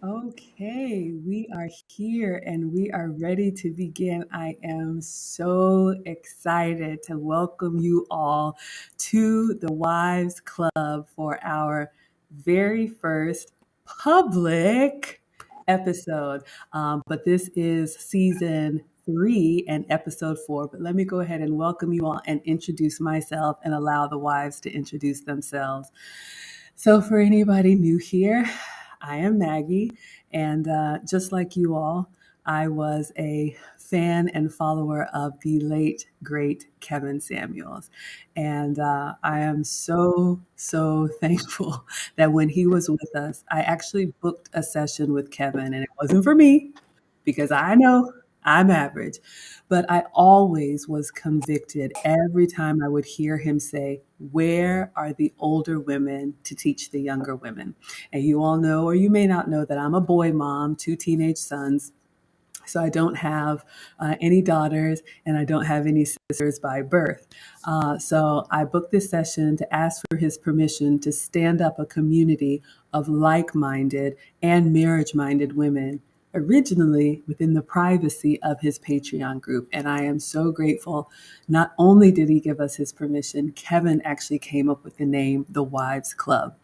Okay, we are here and we are ready to begin. I am so excited to welcome you all to the Wives Club for our very first public episode. But this is season 3 and episode 4. But let me go ahead and welcome you all and introduce myself and allow the wives to introduce themselves. So, for anybody new here, I am Maggie, and just like you all, I was a fan and follower of the late, great Kevin Samuels. And I am so thankful that when he was with us, I actually booked a session with Kevin, and it wasn't for me because I know I'm average. But I always was convicted every time I would hear him say, "Where are the older women to teach the younger women?" And you all know, or you may not know, that I'm a boy mom, 2 teenage sons. So I don't have any daughters and I don't have any sisters by birth. So I booked this session to ask for his permission to stand up a community of like minded and marriage minded women, originally within the privacy of his Patreon group. And I am so grateful. Not only did he give us his permission, Kevin actually came up with the name The Wives Club.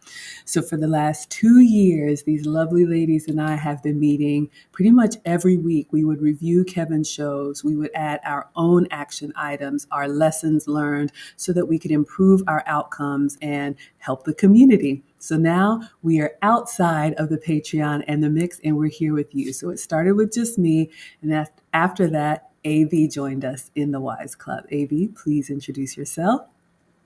So for the last 2 years, these lovely ladies and I have been meeting pretty much every week. We would review Kevin's shows. We would add our own action items, our lessons learned, so that we could improve our outcomes and help the community. So now we are outside of the Patreon and the mix, and we're here with you. So it started with just me, and after that, AV joined us in the Wise Club. AV, please introduce yourself.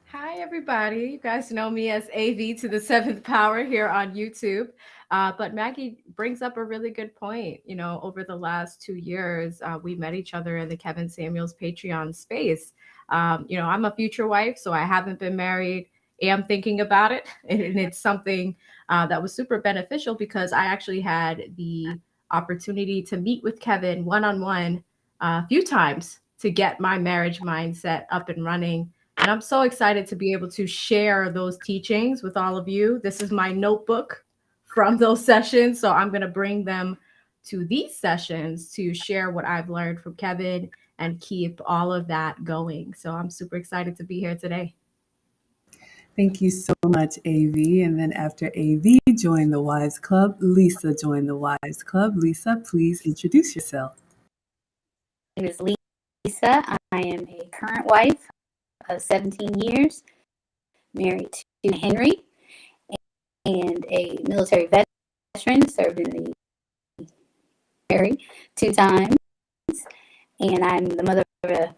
Hi, everybody. You guys know me as AV to the seventh power here on YouTube. But Maggie brings up a really good point. Over the last 2 years, we met each other in the Kevin Samuels Patreon space. I'm a future wife, so I haven't been married. Am thinking about it. And it's something that was super beneficial because I actually had the opportunity to meet with Kevin one on one a few times to get my marriage mindset up and running, and I'm so excited to be able to share those teachings with all of you. This is my notebook from those sessions. So I'm going to bring them to these sessions to share what I've learned from Kevin and keep all of that going. So I'm super excited to be here today. Thank you so much, AV. And then after AV joined the Wives Club, Lisa joined the Wives Club. Lisa, please introduce yourself. My name is Lisa. I am a current wife of 17 years, married to Henry, and a military veteran, served in the military 2 times, and I'm the mother of a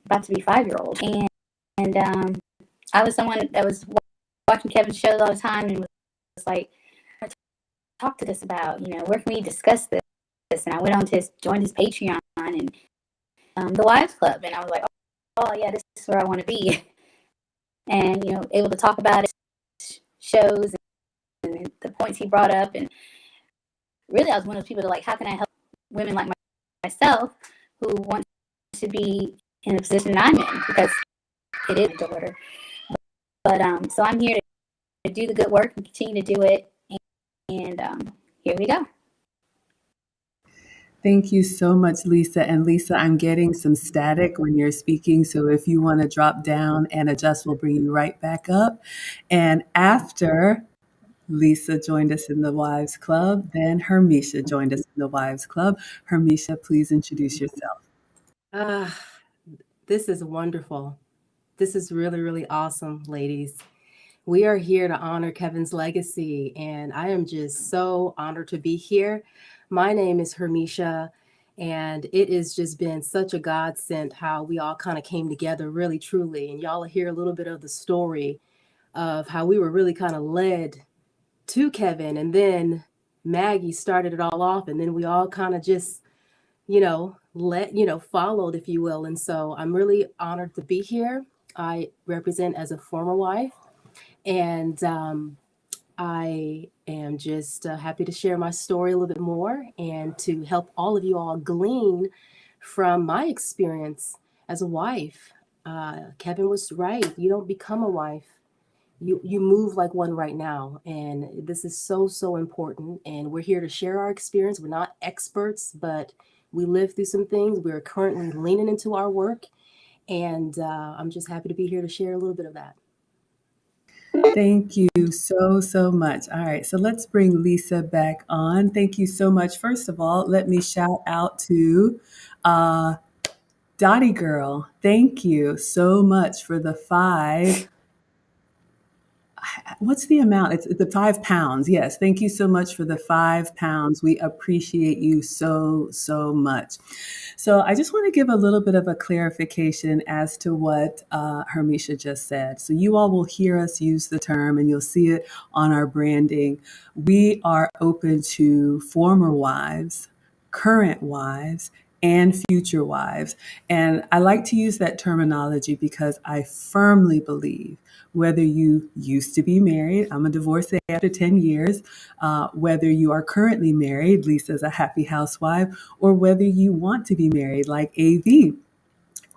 about to be 5-year-old. And I was someone that was watching Kevin's shows all the time and was like, talk to us about, where can we discuss this? And I went on to join his Patreon and the Wives Club, and I was like, oh yeah, this is where I want to be. And able to talk about his shows and the points he brought up, and really I was one of those people that, like, how can I help women like myself who want to be in the position I'm in, because it is a daughter. But so I'm here to do the good work and continue to do it, and here we go. Thank you so much, Lisa. And Lisa, I'm getting some static when you're speaking. So if you want to drop down and adjust, we'll bring you right back up. And after Lisa joined us in the Wives Club, then Hermisha joined us in the Wives Club. Hermisha, please introduce yourself. Ah, this is wonderful. This is really, really awesome, ladies. We are here to honor Kevin's legacy, and I am just so honored to be here. My name is Hermisha, and it has just been such a godsend how we all kind of came together, really, truly. And y'all will hear a little bit of the story of how we were really kind of led to Kevin, and then Maggie started it all off, and then we all kind of just, followed, if you will. And so I'm really honored to be here. I represent as a former wife, and I am just happy to share my story a little bit more and to help all of you all glean from my experience as a wife. Kevin was right. You don't become a wife. you move like one right now, and this is so important. And we're here to share our experience. We're not experts, but we lived through some things. We're currently leaning into our work, and I'm just happy to be here to share a little bit of that. Thank you so much. All right, so let's bring Lisa back on. Thank you so much. First of all, let me shout out to uh, Dottie Girl. Thank you so much for the five. What's the amount? It's the £5. Yes. Thank you so much for the £5. We appreciate you so much. So I just want to give a little bit of a clarification as to what Hermisha just said. So you all will hear us use the term and you'll see it on our branding. We are open to former wives, current wives, and future wives. And I like to use that terminology because I firmly believe whether you used to be married, I'm a divorcee after 10 years, whether you are currently married, Lisa's a happy housewife, or whether you want to be married like AV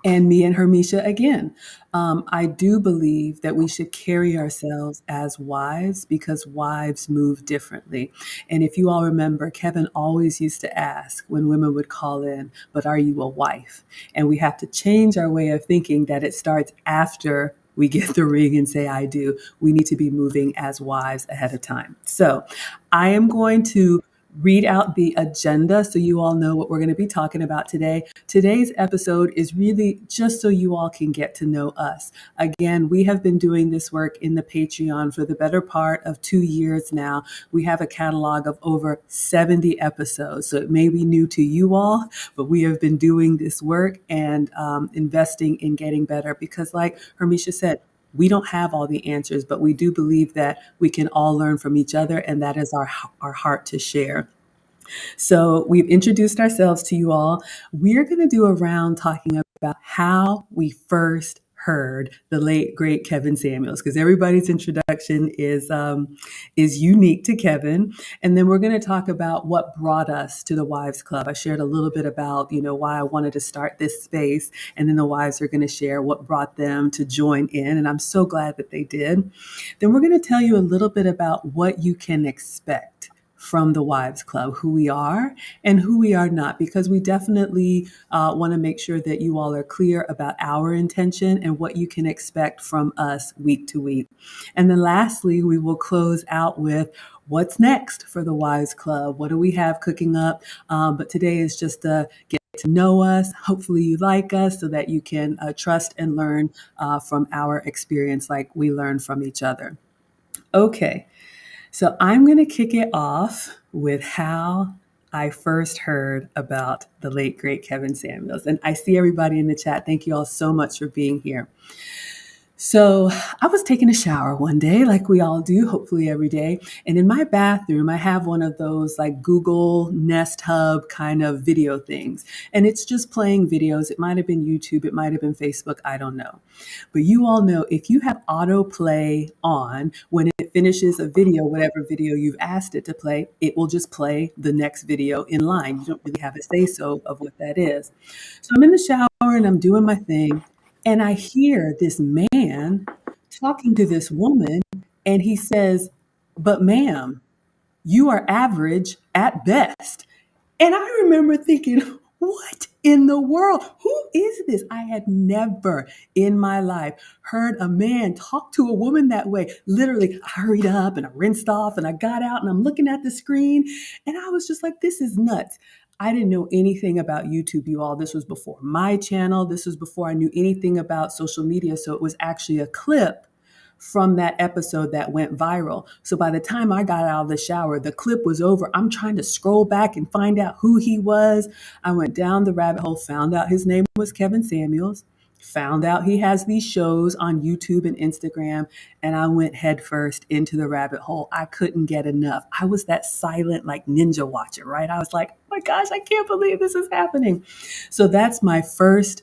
and me and Hermisha again. I do believe that we should carry ourselves as wives because wives move differently. And if you all remember, Kevin always used to ask when women would call in, but are you a wife? And we have to change our way of thinking that it starts after we get the ring and say, I do. We need to be moving as wives ahead of time. So I am going to read out the agenda so you all know what we're going to be talking about today. Today's episode is really just so you all can get to know us. Again, we have been doing this work in the Patreon for the better part of 2 years now. We have a catalog of over 70 episodes, so it may be new to you all, but we have been doing this work and investing in getting better because, like Hermisha said, we don't have all the answers, but we do believe that we can all learn from each other, and that is our heart to share. So we've introduced ourselves to you all. We're going to do a round talking about how we first heard the late great Kevin Samuels, because everybody's introduction is unique to Kevin. And then we're going to talk about what brought us to the Wives Club. I shared a little bit about why I wanted to start this space, and then the wives are going to share what brought them to join in, and I'm so glad that they did. Then we're going to tell you a little bit about what you can expect from the Wives Club, who we are and who we are not, because we definitely want to make sure that you all are clear about our intention and what you can expect from us week to week. And then lastly, we will close out with what's next for the Wives Club. What do we have cooking up? But today is just to get to know us. Hopefully you like us so that you can trust and learn from our experience like we learn from each other. Okay. So I'm going to kick it off with how I first heard about the late, great Kevin Samuels. And I see everybody in the chat. Thank you all so much for being here. So I was taking a shower one day, like we all do, hopefully every day. And in my bathroom, I have one of those like Google Nest Hub kind of video things. And it's just playing videos. It might have been YouTube. It might have been Facebook. I don't know. But you all know if you have autoplay on, when it finishes a video, whatever video you've asked it to play, it will just play the next video in line. You don't really have a say-so of what that is. So I'm in the shower and I'm doing my thing. And I hear this man talking to this woman, and he says, but ma'am, you are average at best. And I remember thinking, what in the world? Who is this? I had never in my life heard a man talk to a woman that way. Literally, I hurried up and I rinsed off and I got out and I'm looking at the screen and I was just like, this is nuts. I didn't know anything about YouTube, you all. This was before my channel. This was before I knew anything about social media. So it was actually a clip from that episode that went viral. So by the time I got out of the shower, the clip was over. I'm trying to scroll back and find out who he was. I went down the rabbit hole, found out his name was Kevin Samuels, found out he has these shows on YouTube and Instagram, and I went headfirst into the rabbit hole. I couldn't get enough. I was that silent, like ninja watcher, right? I was like, oh my gosh, I can't believe this is happening. So that's my first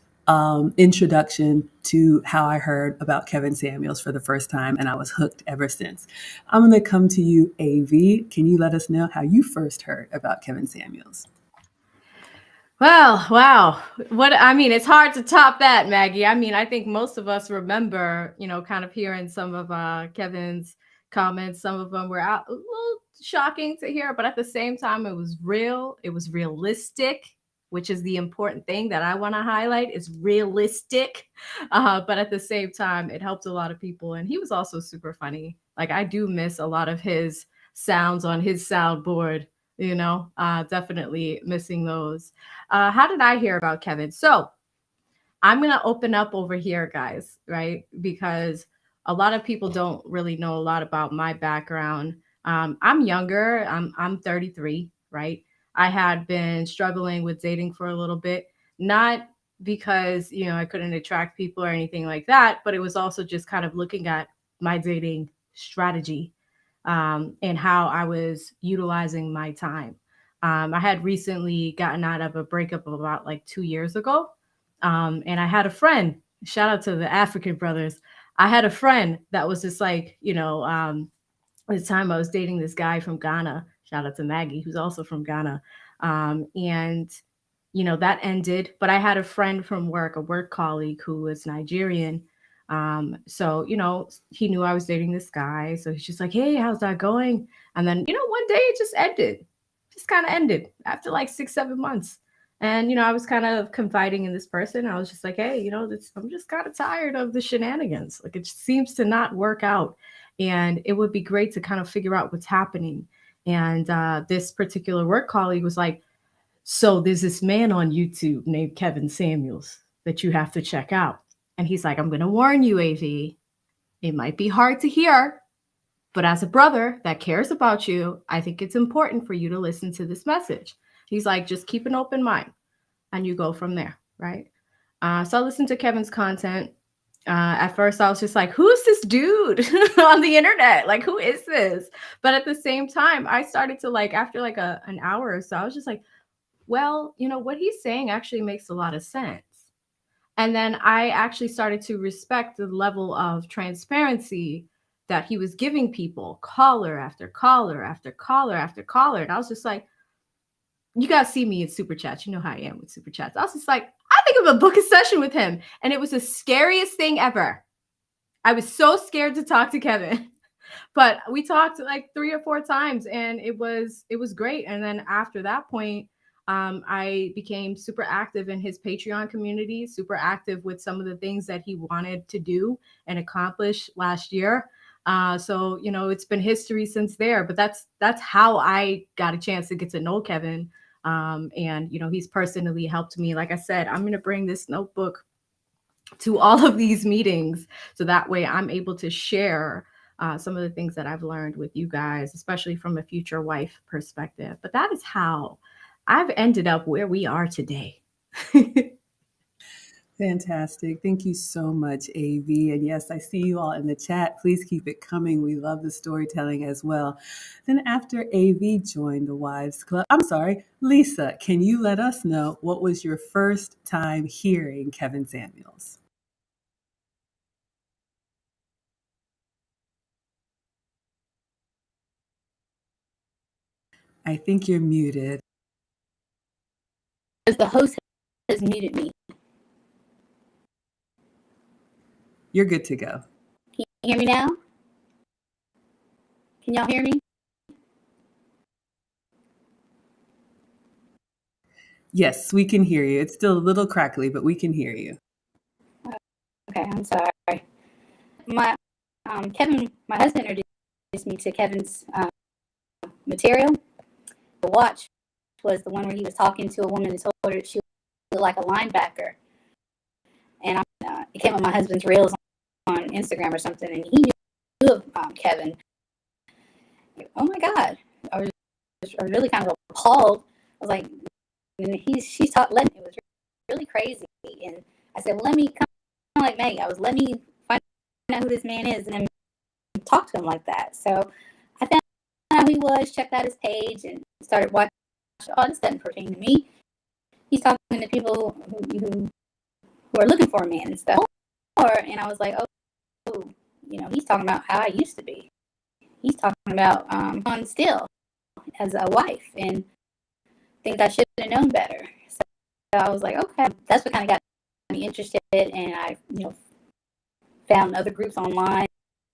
introduction to how I heard about Kevin Samuels for the first time, and I was hooked ever since. I'm going to come to you, AV. Can you let us know how you first heard about Kevin Samuels? Well, wow. What I mean, it's hard to top that, Maggie. I mean, I think most of us remember, kind of hearing some of Kevin's comments. Some of them were out a little shocking to hear, but at the same time, it was real. It was realistic, which is the important thing that I want to highlight is realistic. But at the same time, it helped a lot of people. And he was also super funny. Like I do miss a lot of his sounds on his soundboard, definitely missing those. How did I hear about Kevin? So I'm going to open up over here, guys, right? Because a lot of people don't really know a lot about my background. I'm younger, I'm 33, right? I had been struggling with dating for a little bit, not because, I couldn't attract people or anything like that, but it was also just kind of looking at my dating strategy and how I was utilizing my time. I had recently gotten out of a breakup of about like 2 years ago. And I had a friend, shout out to the African brothers. I had a friend that was just like, at the time I was dating this guy from Ghana. Shout out to Maggie, who's also from Ghana. And that ended. But I had a friend from work, a work colleague who was Nigerian. So, he knew I was dating this guy. So he's just like, hey, how's that going? And then, one day it just ended, just kind of ended after like 6, 7 months. And, I was kind of confiding in this person. I was just like, hey, I'm just kind of tired of the shenanigans. Like it just seems to not work out. And it would be great to kind of figure out what's happening. And this particular work colleague was like, so there's this man on YouTube named Kevin Samuels that you have to check out. And he's like, I'm going to warn you, AV. It might be hard to hear, but as a brother that cares about you, I think it's important for you to listen to this message. He's like, just keep an open mind and you go from there, right? So I listened to Kevin's content. At first, I was just like, who's this dude on the internet? Like, who is this? But at the same time, I started to like, after like an hour or so, I was just like, well, what he's saying actually makes a lot of sense. And then I actually started to respect the level of transparency that he was giving people, caller after caller after caller after caller. And I was just like, you guys see me in super chats. You know how I am with super chats. I was just like, I think I'm gonna book a session with him. And it was the scariest thing ever. I was so scared to talk to Kevin. But we talked like 3 or 4 times and it was great. And then after that point, I became super active in his Patreon community, super active with some of the things that he wanted to do and accomplish last year. So it's been history since there. But that's how I got a chance to get to know Kevin. And he's personally helped me. Like I said, I'm gonna bring this notebook to all of these meetings so that way I'm able to share some of the things that I've learned with you guys, especially from a future wife perspective. But that is how I've ended up where we are today. Fantastic. Thank you so much, AV. And yes, I see you all in the chat. Please keep it coming. We love the storytelling as well. Then after AV joined the Wives Club, I'm sorry, Lisa, can you let us know what was your first time hearing Kevin Samuels? I think you're muted. Because the host has muted me. You're good to go. Can you hear me now? Can y'all hear me? Yes, we can hear you. It's still a little crackly, but we can hear you. Okay, I'm sorry. My husband introduced me to Kevin's material. The watch was the one where he was talking to a woman and told her that she looked like a linebacker. And it came on my husband's reels on Instagram or something, and he knew of Kevin. Oh my God! I was really kind of appalled. I was like, and she's letting it was really crazy. And I said, well, let me kind of like Maggie. Let me find out who this man is, and then talk to him like that. So I found out who he was, checked out his page, and started watching. Oh, this doesn't pertain to me. He's talking to people who are looking for a man and stuff. And I was like, oh, he's talking about how I used to be. He's talking about on still as a wife, and think I should have known better. I was like, okay, that's what kind of got me interested, and I, found other groups online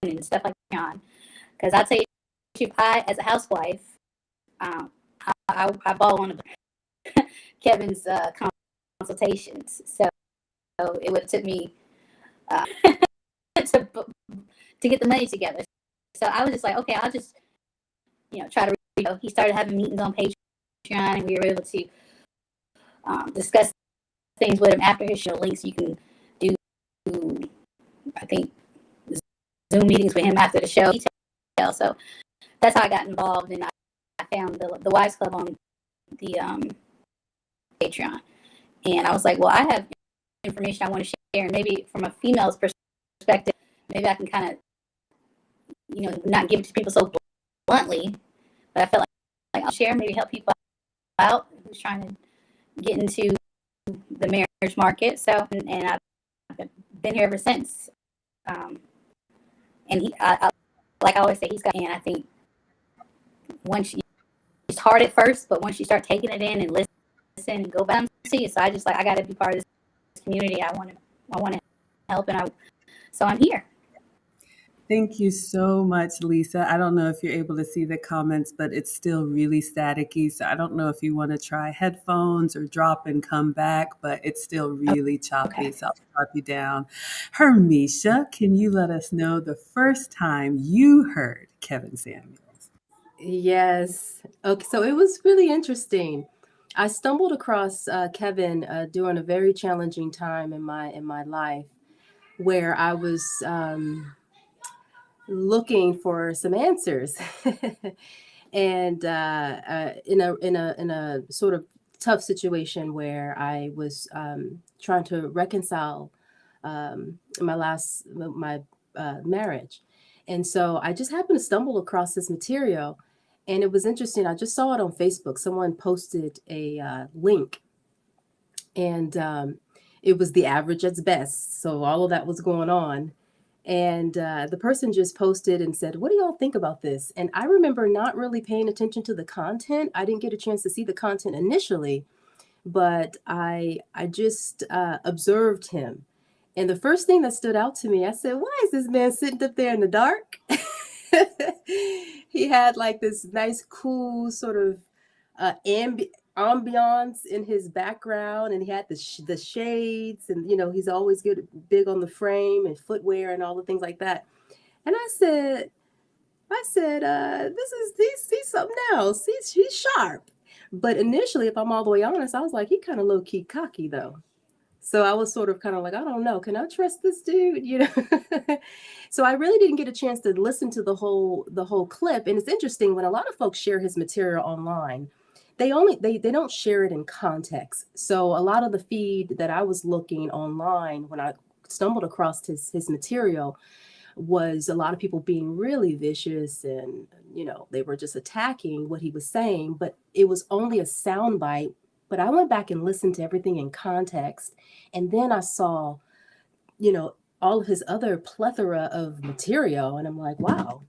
and stuff like that. Because I tell you, I, as a housewife, um, I bought one of Kevin's consultations, so it would have took me to get the money together. So I was just like, okay, I'll just try to. He started having meetings on Patreon, and we were able to discuss things with him after his show. Links you can do, I think, Zoom meetings with him after the show. So that's how I got involved, and I found the Wives Club on the Patreon, and I was like, well, I have information I want to share, and maybe from a female's perspective, maybe I can kind of not give it to people so bluntly, but I felt like I'll share, maybe help people out who's trying to get into the marriage market. So and I've been here ever since. And like I always say, he's got. And I think once it's hard at first, but once you start taking it in and listen and go back and see it, so I got to be part of this community. I want to help, and so I'm here. Thank you so much, Lisa. I don't know if you're able to see the comments, but it's still really staticky. So I don't know if you want to try headphones or drop and come back, but it's still really choppy. Okay. So I'll drop you down. Hermisha, can you let us know the first time you heard Kevin Samuels? Yes. Okay. So it was really interesting. I stumbled across Kevin during a very challenging time in my life, where I was looking for some answers, and in a sort of tough situation where I was trying to reconcile my marriage, and so I just happened to stumble across this material, and it was interesting. I just saw it on Facebook. Someone posted a link, and it was the average at best. So all of that was going on. And the person just posted and said, "What do y'all think about this?" And I remember not really paying attention to the content. I didn't get a chance to see the content initially, but I just observed him. And the first thing that stood out to me, I said, "Why is this man sitting up there in the dark?" He had like this nice, cool sort of ambiance in his background, and he had the shades, and he's always big on the frame and footwear and all the things like that. And I said, he's something else. He's sharp. But initially, if I'm all the way honest, I was like, he kind of low key cocky though. So I was sort of kind of like, I don't know, can I trust this dude? So I really didn't get a chance to listen to the whole clip. And it's interesting, when a lot of folks share his material online, they don't share it in context. So a lot of the feed that I was looking online when I stumbled across his material was a lot of people being really vicious, and they were just attacking what he was saying, but it was only a soundbite. But I went back and listened to everything in context, and then I saw all of his other plethora of material, and I'm like, wow.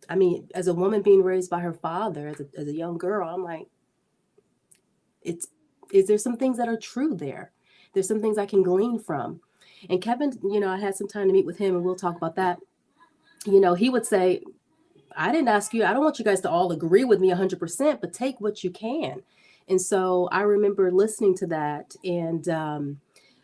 I mean, as a woman being raised by her father as a young girl, I'm like, is there some things that are true there? There's some things I can glean from. And Kevin, I had some time to meet with him, and we'll talk about that. He would say, I didn't ask you, I don't want you guys to all agree with me 100%, but take what you can. And so I remember listening to that, and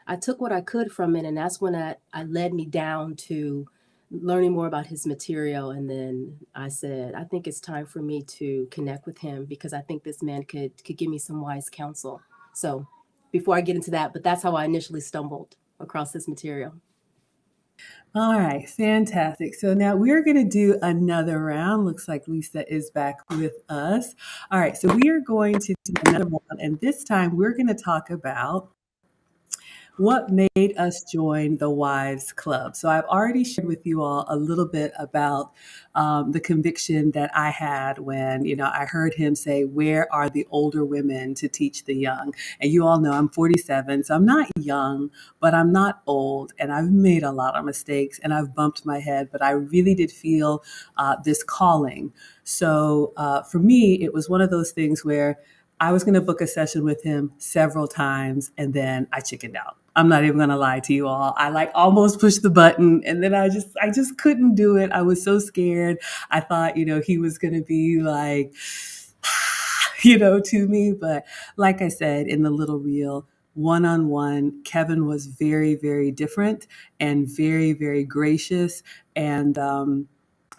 I took what I could from it. And that's when I led me down to learning more about his material. And then I said, I think it's time for me to connect with him, because I think this man could give me some wise counsel. So before I get into that, but that's how I initially stumbled across this material. All right, fantastic. So now we're going to do another round. Looks like Lisa is back with us. All right, so we are going to do another round, and this time we're going to talk about what made us join the Wives Club. So I've already shared with you all a little bit about the conviction that I had when, I heard him say, "Where are the older women to teach the young?" And you all know I'm 47, so I'm not young, but I'm not old. And I've made a lot of mistakes, and I've bumped my head, but I really did feel this calling. So for me, it was one of those things where I was going to book a session with him several times, and then I chickened out. I'm not even going to lie to you all. I like almost pushed the button, and then I just couldn't do it. I was so scared. I thought, he was going to be like, to me. But like I said in the little reel, one-on-one, Kevin was very, very different and very, very gracious. And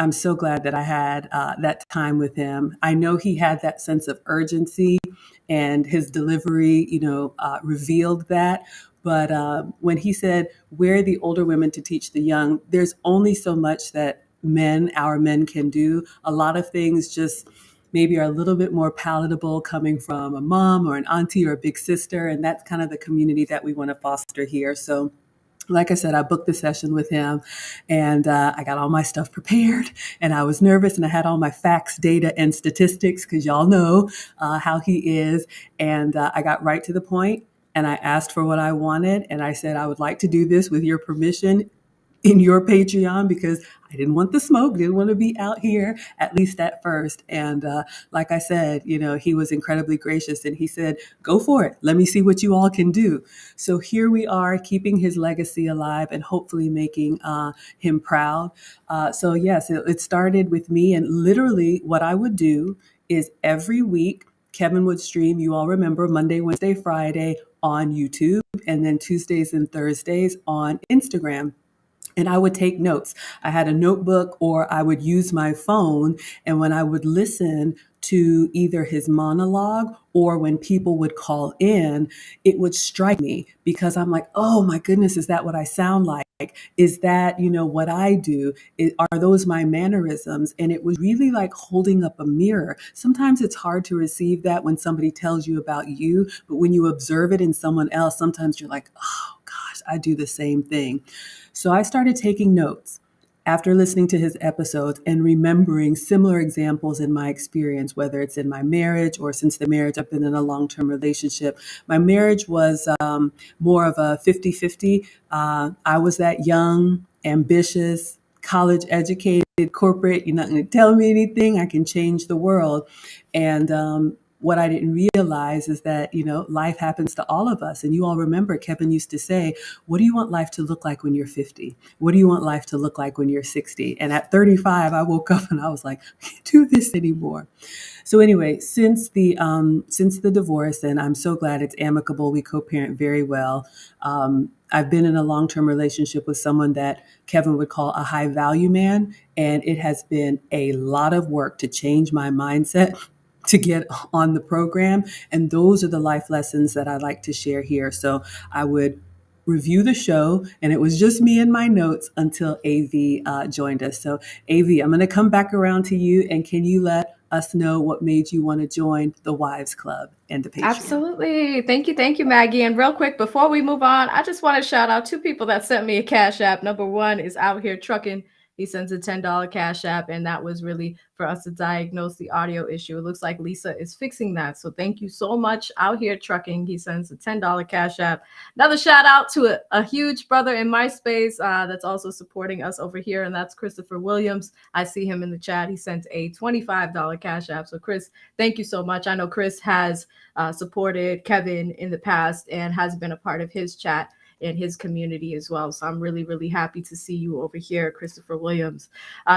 I'm so glad that I had that time with him. I know he had that sense of urgency, and his delivery, revealed that. But when he said, "We're the older women to teach the young," there's only so much that our men can do. A lot of things just maybe are a little bit more palatable coming from a mom or an auntie or a big sister. And that's kind of the community that we want to foster here. So like I said, I booked the session with him, and I got all my stuff prepared, and I was nervous, and I had all my facts, data, and statistics, because y'all know how he is. And I got right to the point, and I asked for what I wanted, and I said, I would like to do this with your permission in your Patreon, because I didn't want the smoke, didn't want to be out here, at least at first. And like I said, he was incredibly gracious, and he said, go for it. Let me see what you all can do. So here we are, keeping his legacy alive and hopefully making him proud. So yes, it started with me, and literally what I would do is every week, Kevin would stream, you all remember, Monday, Wednesday, Friday on YouTube, and then Tuesdays and Thursdays on Instagram. And I would take notes. I had a notebook, or I would use my phone. And when I would listen to either his monologue or when people would call in, it would strike me, because I'm like, oh my goodness, is that what I sound like? Is that, what I do? Are those my mannerisms? And it was really like holding up a mirror. Sometimes it's hard to receive that when somebody tells you about you, but when you observe it in someone else, sometimes you're like, oh gosh, I do the same thing. So I started taking notes after listening to his episodes and remembering similar examples in my experience, whether it's in my marriage or since the marriage, I've been in a long-term relationship. My marriage was more of a 50-50. I was that young, ambitious, college educated, corporate, you're not going to tell me anything, I can change the world. And what I didn't realize is that, life happens to all of us. And you all remember Kevin used to say, what do you want life to look like when you're 50? What do you want life to look like when you're 60? And at 35, I woke up and I was like, I can't do this anymore. So anyway, since the divorce, and I'm so glad it's amicable, we co-parent very well. I've been in a long-term relationship with someone that Kevin would call a high value man. And it has been a lot of work to change my mindset to get on the program. And those are the life lessons that I like to share here. So I would review the show, and it was just me and my notes until AV joined us. So AV, I'm going to come back around to you, and can you let us know what made you want to join the Wives Club and the Patreon? Absolutely. Thank you, Maggie. And real quick, before we move on, I just want to shout out two people that sent me a Cash App. Number one is Out Here Trucking. He sends a $10 Cash App, and that was really for us to diagnose the audio issue. It looks like Lisa is fixing that. So thank you so much, Out Here Trucking. He sends a $10 Cash App. Another shout out to a huge brother in my space that's also supporting us over here, and that's Christopher Williams. I see him in the chat. He sent a $25 Cash App. So Chris, thank you so much. I know Chris has supported Kevin in the past and has been a part of his chat in his community as well. So I'm really, really happy to see you over here, Christopher Williams.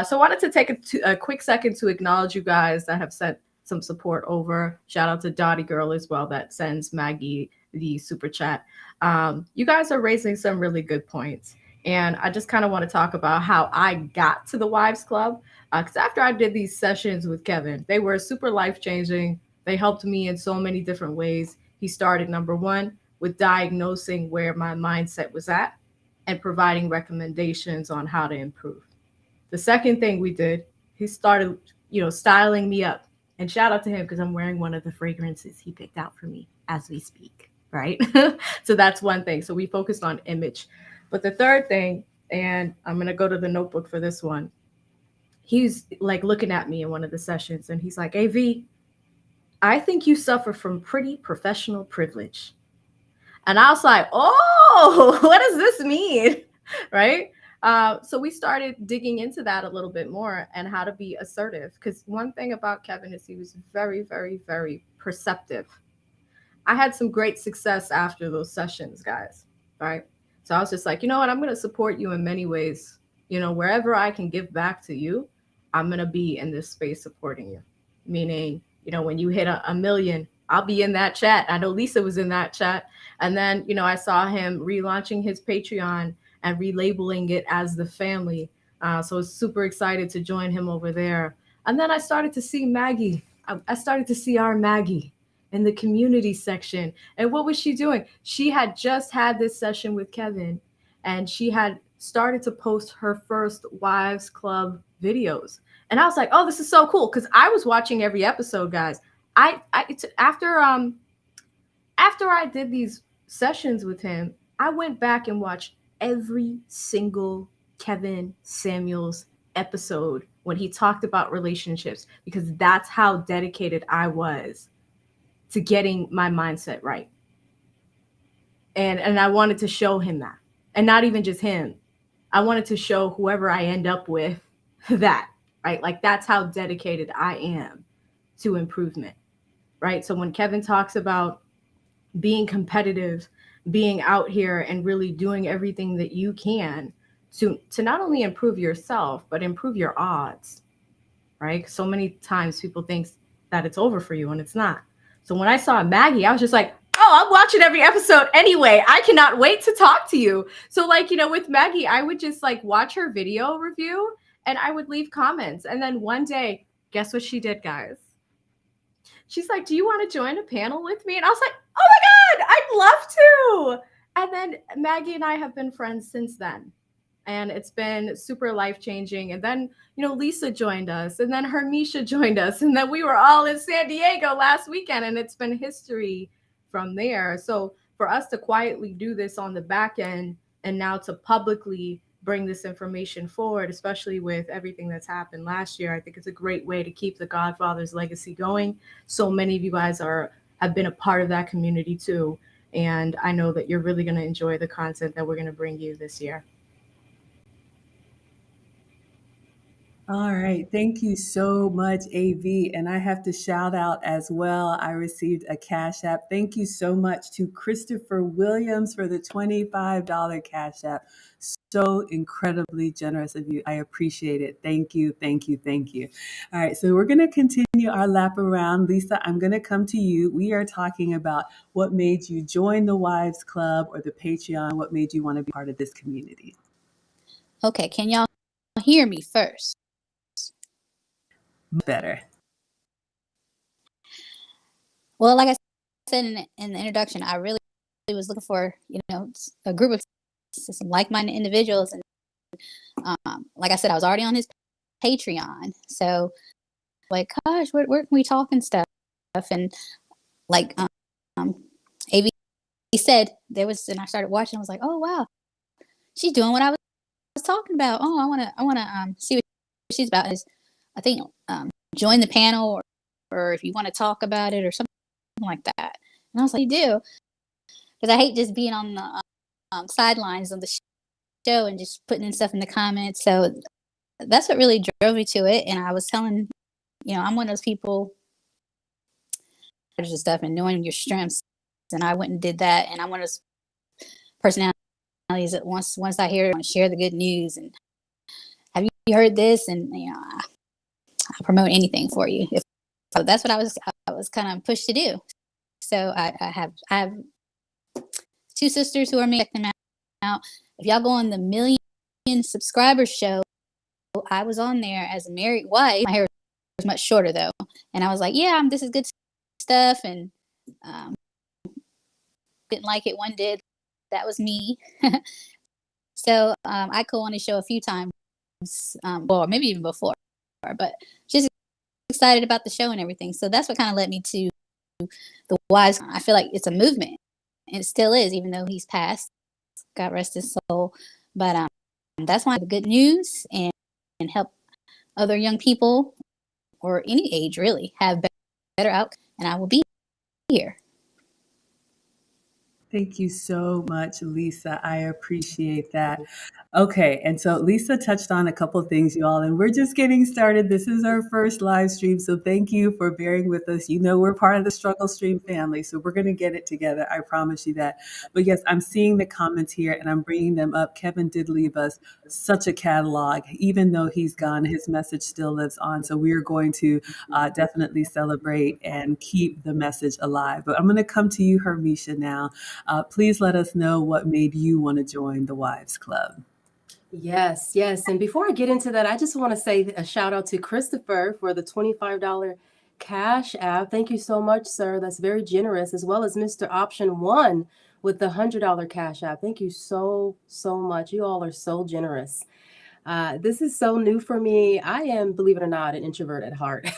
So I wanted to take a quick second to acknowledge you guys that have sent some support over. Shout out to Dottie Girl as well that sends Maggie the super chat. You guys are raising some really good points. And I just kind of want to talk about how I got to the Wives Club. Because after I did these sessions with Kevin, they were super life-changing. They helped me in so many different ways. He started, number one, with diagnosing where my mindset was at and providing recommendations on how to improve. The second thing we did, he started, styling me up. And shout out to him because I'm wearing one of the fragrances he picked out for me as we speak, right? So that's one thing. So we focused on image. But the third thing, and I'm going to go to the notebook for this one, he's like looking at me in one of the sessions and he's like, AV, I think you suffer from pretty professional privilege. And I was like, oh, what does this mean? Right? So we started digging into that a little bit more and how to be assertive. Because one thing about Kevin is he was very, very, very perceptive. I had some great success after those sessions, guys. Right. So I was just like, you know what? I'm going to support you in many ways. You know, wherever I can give back to you, I'm going to be in this space supporting you. Meaning, you know, when you hit a million, I'll be in that chat. I know Lisa was in that chat. And then, you know, I saw him relaunching his Patreon and relabeling it as the family. So I was super excited to join him over there. And then I started to see Maggie. I started to see our Maggie in the community section. And what was she doing? She had just had this session with Kevin, and she had started to post her first Wives Club videos. And I was like, oh, this is so cool. Because I was watching every episode, guys. After I did these sessions with him, I went back and watched every single Kevin Samuels episode when he talked about relationships, because that's how dedicated I was to getting my mindset right. And I wanted to show him that. And not even just him. I wanted to show whoever I end up with that, right? Like that's how dedicated I am to improvement, right? So when Kevin talks about being competitive, being out here and really doing everything that you can to not only improve yourself, but improve your odds, right? So many times people think that it's over for you and it's not. So when I saw Maggie, I was just like, oh, I'm watching every episode anyway. I cannot wait to talk to you. So like, you know, with Maggie, I would just like watch her video review and I would leave comments. And then one day, guess what she did, guys? She's like, do you want to join a panel with me? And I was like, oh my God, I'd love to. And then Maggie and I have been friends since then. And it's been super life-changing. And then, you know, Lisa joined us, and then Hermisha joined us, and then we were all in San Diego last weekend, and it's been history from there. So for us to quietly do this on the back end and now to publicly bring this information forward, especially with everything that's happened last year, I think it's a great way to keep the Godfather's legacy going. So many of you guys have been a part of that community too. And I know that you're really going to enjoy the content that we're going to bring you this year. All right. Thank you so much, AV. And I have to shout out as well. I received a Cash App. Thank you so much to Christopher Williams for the $25 Cash App. So incredibly generous of you. I appreciate it. Thank you. Thank you. Thank you. All right. So we're going to continue our lap around. Lisa, I'm going to come to you. We are talking about what made you join the Wives Club or the Patreon. What made you want to be part of this community? Okay, can y'all hear me first? Better. Well, like I said in the introduction, I really was looking for, a group of some like-minded individuals. And like I said, I was already on his Patreon. So like, gosh, where can we talk and stuff? And like AV said, and I started watching, I was like, oh, wow, she's doing what I was talking about. Oh, I want to see what she's about. I think join the panel or if you want to talk about it or something like that. And I was like, you do, because I hate just being on the sidelines of the show and just putting in stuff in the comments. So that's what really drove me to it. And I was telling, I'm one of those people, there's stuff and knowing your strengths. And I went and did that. And I'm one of those personalities that once I hear it, I want to share the good news. And have you heard this? And I'll promote anything for you. So that's what I was kind of pushed to do. So I have two sisters who are me. Check them out. If y'all go on the million subscribers show, I was on there as a married wife. My hair was much shorter though, and I was like, "Yeah, this is good stuff." And didn't like it. One did. That was me. So I go on the show a few times, or maybe even before, but just excited about the show and everything. So that's what kind of led me to the Wives. I feel like it's a movement, and it still is, even though he's passed. God rest his soul. But that's why the good news and help other young people or any age really have better outcomes. And I will be here. Thank you so much, Lisa. I appreciate that. Okay, and so Lisa touched on a couple of things, you all, and we're just getting started. This is our first live stream, so thank you for bearing with us. You know, we're part of the Struggle Stream family, so we're going to get it together. I promise you that. But yes, I'm seeing the comments here, and I'm bringing them up. Kevin did leave us such a catalog. Even though he's gone, his message still lives on. So we are going to definitely celebrate and keep the message alive. But I'm going to come to you, Hermisha, now. Please let us know what made you want to join the Wives Club. Yes, yes. And before I get into that, I just want to say a shout out to Christopher for the $25 Cash App. Thank you so much, sir. That's very generous, as well as Mr. Option One with the $100 Cash App. Thank you so, so much. You all are so generous. This is so new for me. I am, believe it or not, an introvert at heart.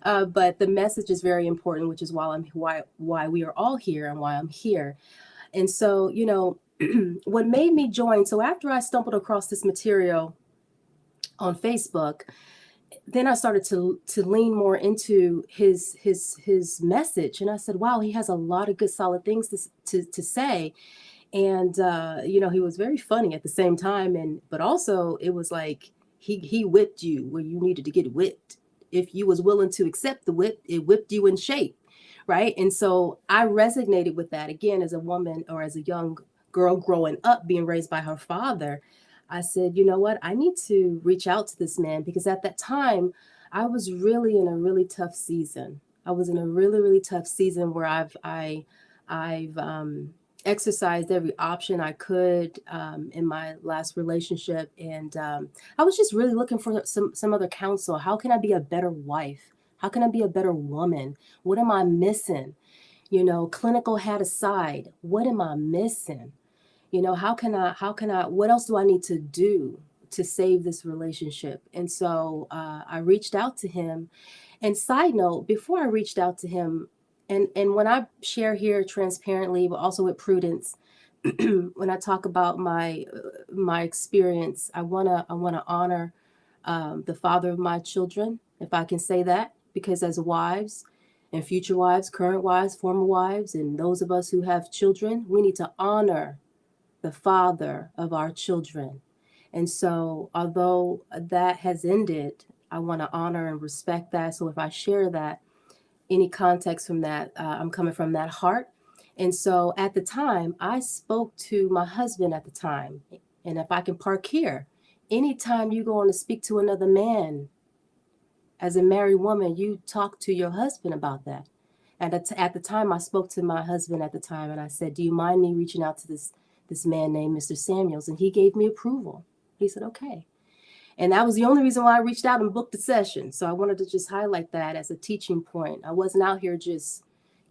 But the message is very important, which is why we are all here and why I'm here. And so, what made me join, so after I stumbled across this material on Facebook, then I started to lean more into his message, and I said, wow, he has a lot of good solid things to say. And he was very funny at the same time, but also it was like he whipped you where you needed to get whipped. If you was willing to accept the whip, it whipped you in shape, right? And so I resonated with that again as a woman, or as a young girl growing up being raised by her father. I said, you know what? I need to reach out to this man, because at that time I was really in a really tough season. I was in a really, really tough season where I've exercised every option I could in my last relationship. And I was just really looking for some other counsel. How can I be a better wife? How can I be a better woman? What am I missing? Clinical hat aside, what am I missing? How can I, what else do I need to do to save this relationship? And so I reached out to him. And side note, before I reached out to him, and when I share here transparently, but also with prudence, when I talk about my experience, I wanna honor the father of my children, if I can say that, because as wives and future wives, current wives, former wives, and those of us who have children, we need to honor the father of our children. And so, although that has ended, I want to honor and respect that. So if I share that, any context from that, I'm coming from that heart. And so at the time, I spoke to my husband at the time. And if I can park here, anytime you go on to speak to another man, as a married woman, you talk to your husband about that. And at the time, I spoke to my husband at the time, and I said, do you mind me reaching out to this man named Mr. Samuels? And he gave me approval. He said, okay. And that was the only reason why I reached out and booked the session. So I wanted to just highlight that as a teaching point. I wasn't out here just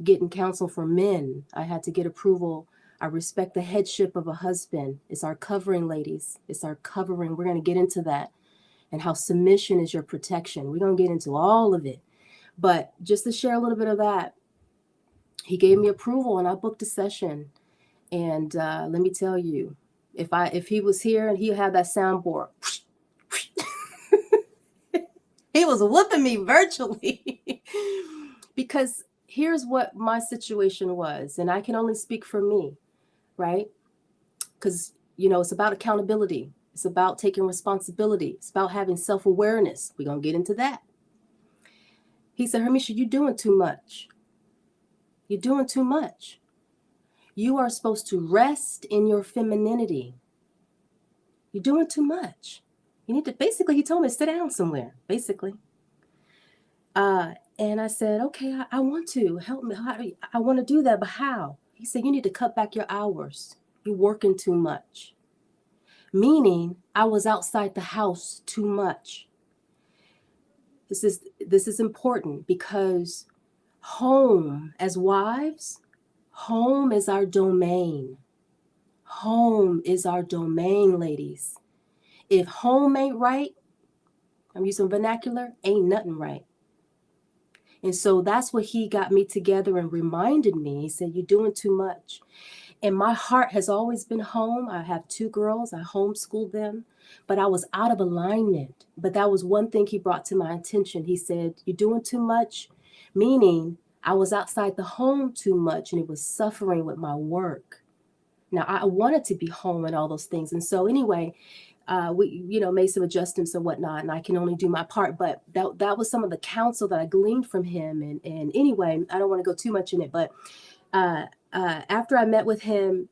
getting counsel from men. I had to get approval. I respect the headship of a husband. It's our covering, ladies. It's our covering. We're going to get into that, and how submission is your protection. We're going to get into all of it. But just to share a little bit of that, he gave me approval and I booked a session. And let me tell you, if he was here and he had that soundboard, he was whooping me virtually. Because here's what my situation was, and I can only speak for me, right? Because, it's about accountability. It's about taking responsibility. It's about having self-awareness. We're going to get into that. He said, Hermisha, you're doing too much. You're doing too much. You are supposed to rest in your femininity. You're doing too much. You need to, basically, he told me to sit down somewhere, basically. And I said, okay, I want to help me. I want to do that, but how? He said, you need to cut back your hours. You're working too much. Meaning, I was outside the house too much. This is important, because home, as wives, home is our domain. Home is our domain, ladies. If home ain't right, I'm using vernacular, ain't nothing right. And so that's what he got me together and reminded me. He said, you're doing too much. And my heart has always been home. I have 2 girls. I homeschooled them, but I was out of alignment. But that was one thing he brought to my attention. He said, you're doing too much, meaning I was outside the home too much and it was suffering with my work. Now I wanted to be home and all those things. And so anyway, we, made some adjustments and whatnot, and I can only do my part. But that was some of the counsel that I gleaned from him. And anyway, I don't want to go too much in it, but after I met with him,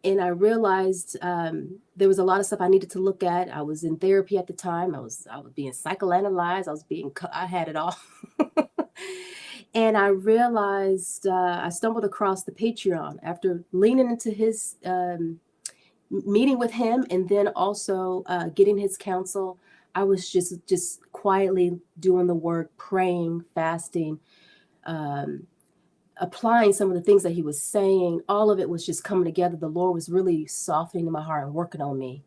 and I realized there was a lot of stuff I needed to look at. I was in therapy at the time. I was being psychoanalyzed. I had it all. And I realized I stumbled across the Patreon after leaning into his meeting with him, and then also getting his counsel. I was just quietly doing the work, praying, fasting, applying some of the things that he was saying. All of it was just coming together. The Lord was really softening my heart and working on me.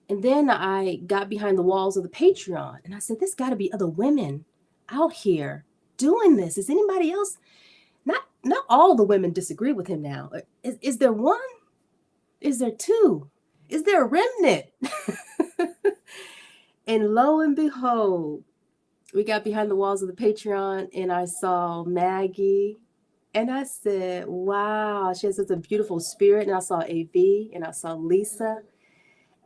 And then I got behind the walls of the Patreon and I said, there's got to be other women out here doing this. Is anybody else? Not all the women disagree with him now. Is there one? Is there two? Is there a remnant? And lo and behold, we got behind the walls of the Patreon and I saw Maggie. And I said, wow, she has such a beautiful spirit. And I saw AV and I saw Lisa.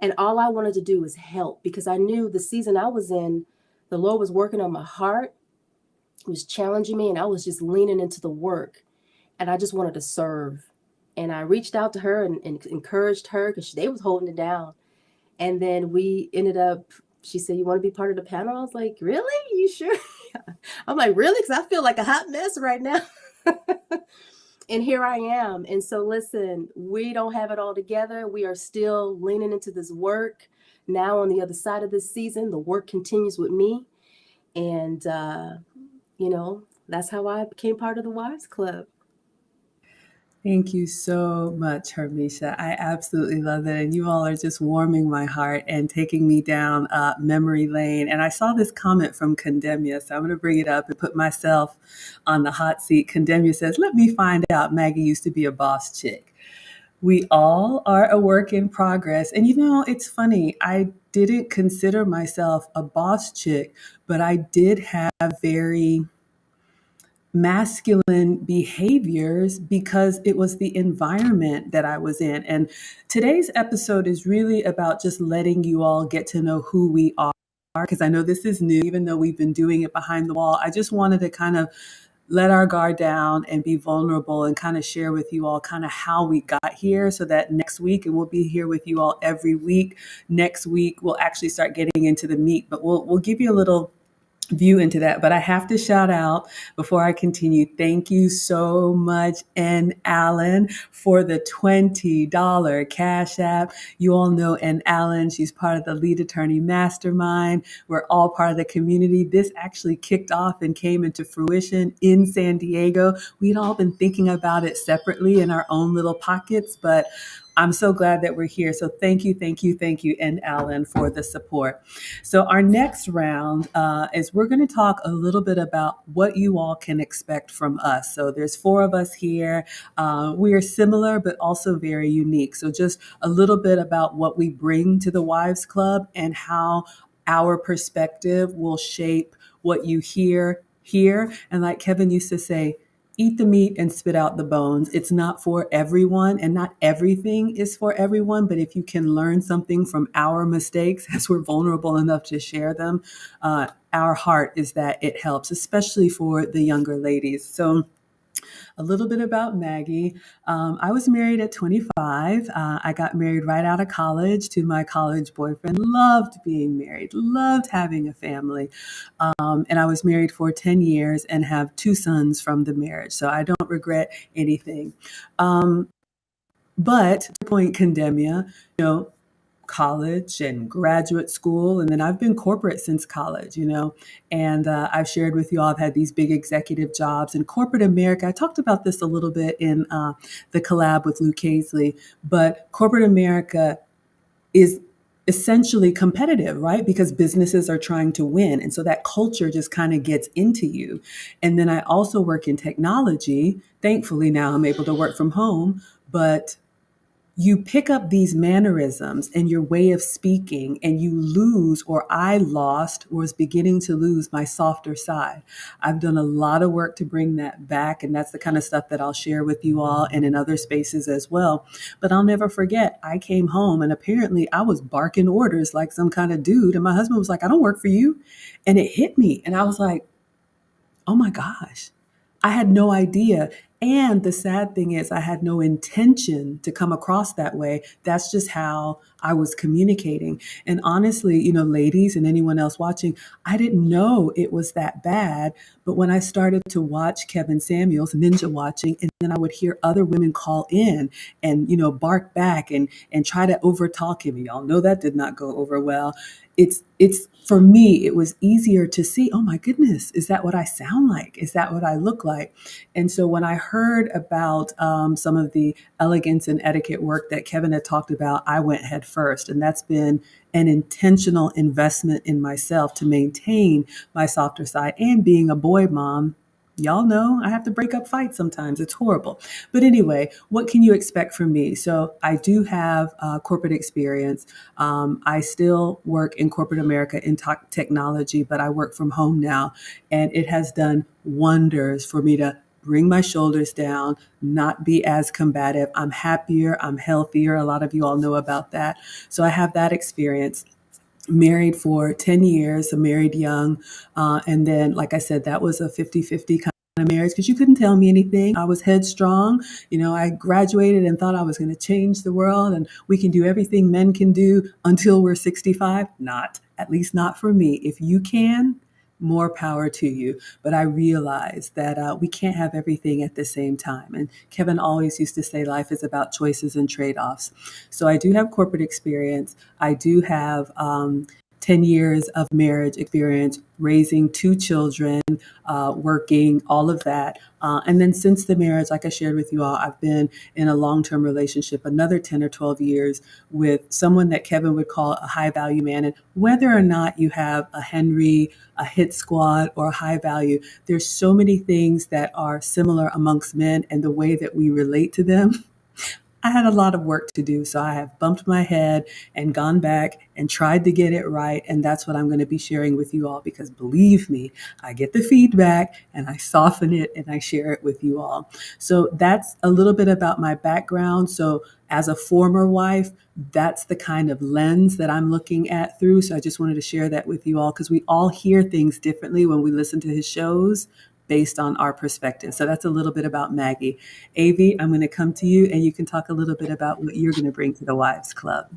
And all I wanted to do was help, because I knew the season I was in, the Lord was working on my heart. He was challenging me, and I was just leaning into the work. And I just wanted to serve. And I reached out to her and encouraged her, because they was holding it down. And then we ended up, she said, you want to be part of the panel? I was like, really? You sure? I'm like, really? Because I feel like a hot mess right now. And here I am. And so listen, we don't have it all together. We are still leaning into this work. Now on the other side of this season, the work continues with me. And, that's how I became part of the Wives Club. Thank you so much, Hermisha. I absolutely love it. And you all are just warming my heart and taking me down memory lane. And I saw this comment from Condemnia, so I'm going to bring it up and put myself on the hot seat. Condemnia says, let me find out Maggie used to be a boss chick. We all are a work in progress. And it's funny. I didn't consider myself a boss chick, but I did have very masculine behaviors because it was the environment that I was in. And today's episode is really about just letting you all get to know who we are, because I know this is new, even though we've been doing it behind the wall. I just wanted to kind of let our guard down and be vulnerable and kind of share with you all kind of how we got here, so that next week, and we'll be here with you all every week. Next week, we'll actually start getting into the meat, but we'll give you a little view into that. But I have to shout out before I continue. Thank you so much, N. Allen, for the $20 Cash App. You all know N. Allen. She's part of the Lead Attorney Mastermind. We're all part of the community. This actually kicked off and came into fruition in San Diego. We'd all been thinking about it separately in our own little pockets, but I'm so glad that we're here. So thank you, N. Allen, for the support. So our next round is we're going to talk a little bit about what you all can expect from us. So there's 4 of us here. We are similar, but also very unique. So just a little bit about what we bring to the Wives Club and how our perspective will shape what you hear here. And like Kevin used to say, eat the meat and spit out the bones. It's not for everyone, and not everything is for everyone. But if you can learn something from our mistakes, as we're vulnerable enough to share them, our heart is that it helps, especially for the younger ladies. So a little bit about Maggie. I was married at 25. I got married right out of college to my college boyfriend. Loved being married, loved having a family. And I was married for 10 years and have 2 sons from the marriage. So I don't regret anything. But to the point, Condemnia, college and graduate school, and then I've been corporate since college, and I've shared with you all, I've had these big executive jobs in corporate America. I talked about this a little bit in the collab with Luke Casely, but corporate America is essentially competitive, right? Because businesses are trying to win. And so that culture just kind of gets into you. And then I also work in technology. Thankfully now I'm able to work from home, but you pick up these mannerisms and your way of speaking, and you lose, or I lost, was beginning to lose my softer side. I've done a lot of work to bring that back, and that's the kind of stuff that I'll share with you all and in other spaces as well. But I'll never forget, I came home and apparently I was barking orders like some kind of dude, and my husband was like, "I don't work for you." And it hit me, and I was like, oh my gosh, I had no idea. And the sad thing is, I had no intention to come across that way. That's just how I was communicating. And honestly, ladies and anyone else watching, I didn't know it was that bad. But when I started to watch Kevin Samuels, ninja watching, and then I would hear other women call in and, bark back and try to overtalk him. Y'all know that did not go over well. It's for me, it was easier to see, oh my goodness, is that what I sound like? Is that what I look like? And so when I heard about some of the elegance and etiquette work that Kevin had talked about, I went head first. And that's been an intentional investment in myself to maintain my softer side. And being a boy mom, y'all know I have to break up fights sometimes. It's horrible. But anyway, what can you expect from me? So I do have corporate experience. I still work in corporate America in technology, but I work from home now. And it has done wonders for me to bring my shoulders down, not be as combative. I'm happier, I'm healthier. A lot of you all know about that. So I have that experience. Married for 10 years, so married young. And then, like I said, that was a 50-50 kind of marriage because you couldn't tell me anything. I was headstrong. I graduated and thought I was going to change the world and we can do everything men can do until we're 65. Not, at least not for me. If you can, more power to you. But I realized that we can't have everything at the same time. And Kevin always used to say life is about choices and trade-offs. So I do have corporate experience. I do have 10 years of marriage experience, raising 2 children, working, all of that. And then since the marriage, like I shared with you all, I've been in a long-term relationship, another 10 or 12 years with someone that Kevin would call a high value man. And whether or not you have a Henry, a hit squad, or a high value, there's so many things that are similar amongst men and the way that we relate to them. I had a lot of work to do. So I have bumped my head and gone back and tried to get it right. And that's what I'm going to be sharing with you all, because believe me, I get the feedback and I soften it and I share it with you all. So that's a little bit about my background. So as a former wife, that's the kind of lens that I'm looking at through. So I just wanted to share that with you all, because we all hear things differently when we listen to his shows based on our perspective. So that's a little bit about Maggie. Avi, I'm going to come to you and you can talk a little bit about what you're going to bring to the Wives Club.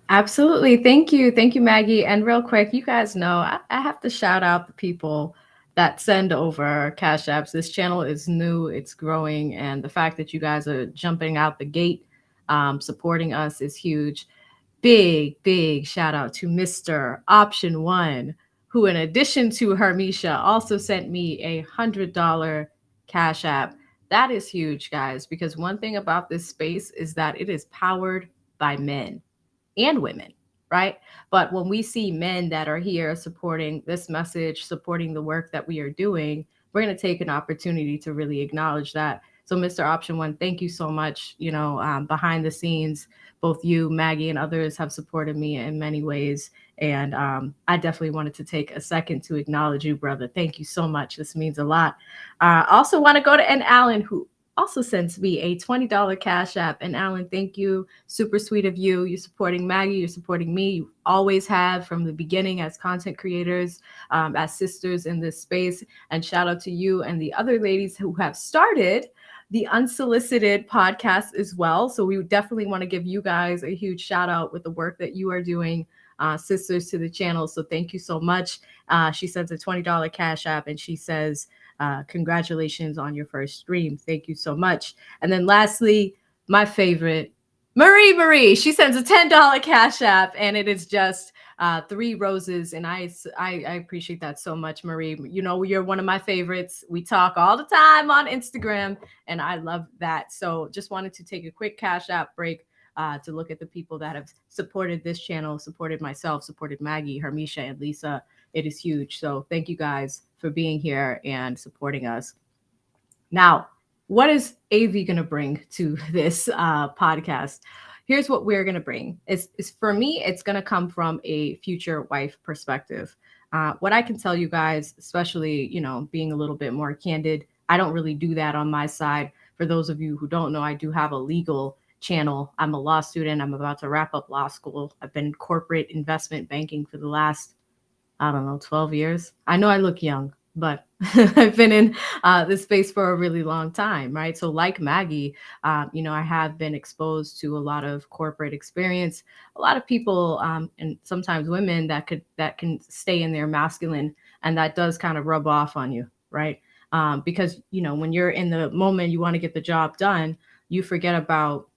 Absolutely. Thank you. Thank you, Maggie. And real quick, you guys know I have to shout out the people that send over Cash Apps. This channel is new, it's growing. And the fact that you guys are jumping out the gate, supporting us is huge. Big shout out to Mr. Option One, who, in addition to Hermisha, also sent me $100 Cash App. That is huge, guys, because one thing about this space is that it is powered by men and women, right? But when we see men that are here supporting this message, supporting the work that we are doing, we're going to take an opportunity to really acknowledge that. So, Mr. Option One, thank you so much. Behind the scenes, both you, Maggie, and others have supported me in many ways. And I definitely wanted to take a second to acknowledge you, brother. Thank you so much. This means a lot. I also want to go to Alan, who also sends me a $20 Cash App. And Alan, thank you. Super sweet of you. You're supporting Maggie. You're supporting me. You always have from the beginning as content creators, as sisters in this space. And shout out to you and the other ladies who have started the Unsolicited podcast as well. So we definitely want to give you guys a huge shout out with the work that you are doing, sisters to the channel. So thank you so much. She sends a $20 Cash App and she says, congratulations on your first stream. Thank you so much. And then lastly, my favorite, Marie. She sends a $10 Cash App and it is just 3 roses. And I appreciate that so much, Marie. You're one of my favorites. We talk all the time on Instagram and I love that. So just wanted to take a quick Cash App break to look at the people that have supported this channel, supported myself, supported Maggie, Hermisha, and Lisa. It is huge. So thank you guys for being here and supporting us. Now, what is AV going to bring to this podcast? here's what we're going to bring. It's for me, it's going to come from a future wife perspective. What I can tell you guys, especially, being a little bit more candid, I don't really do that on my side. For those of you who don't know, I do have a legal channel. I'm a law student. I'm about to wrap up law school. I've been in corporate investment banking for the last, I don't know, 12 years. I know I look young, but I've been in this space for a really long time, right? So like Maggie, I have been exposed to a lot of corporate experience, a lot of people, and sometimes women that can stay in their masculine, and that does kind of rub off on you, right? Because, when you're in the moment, you want to get the job done, you forget about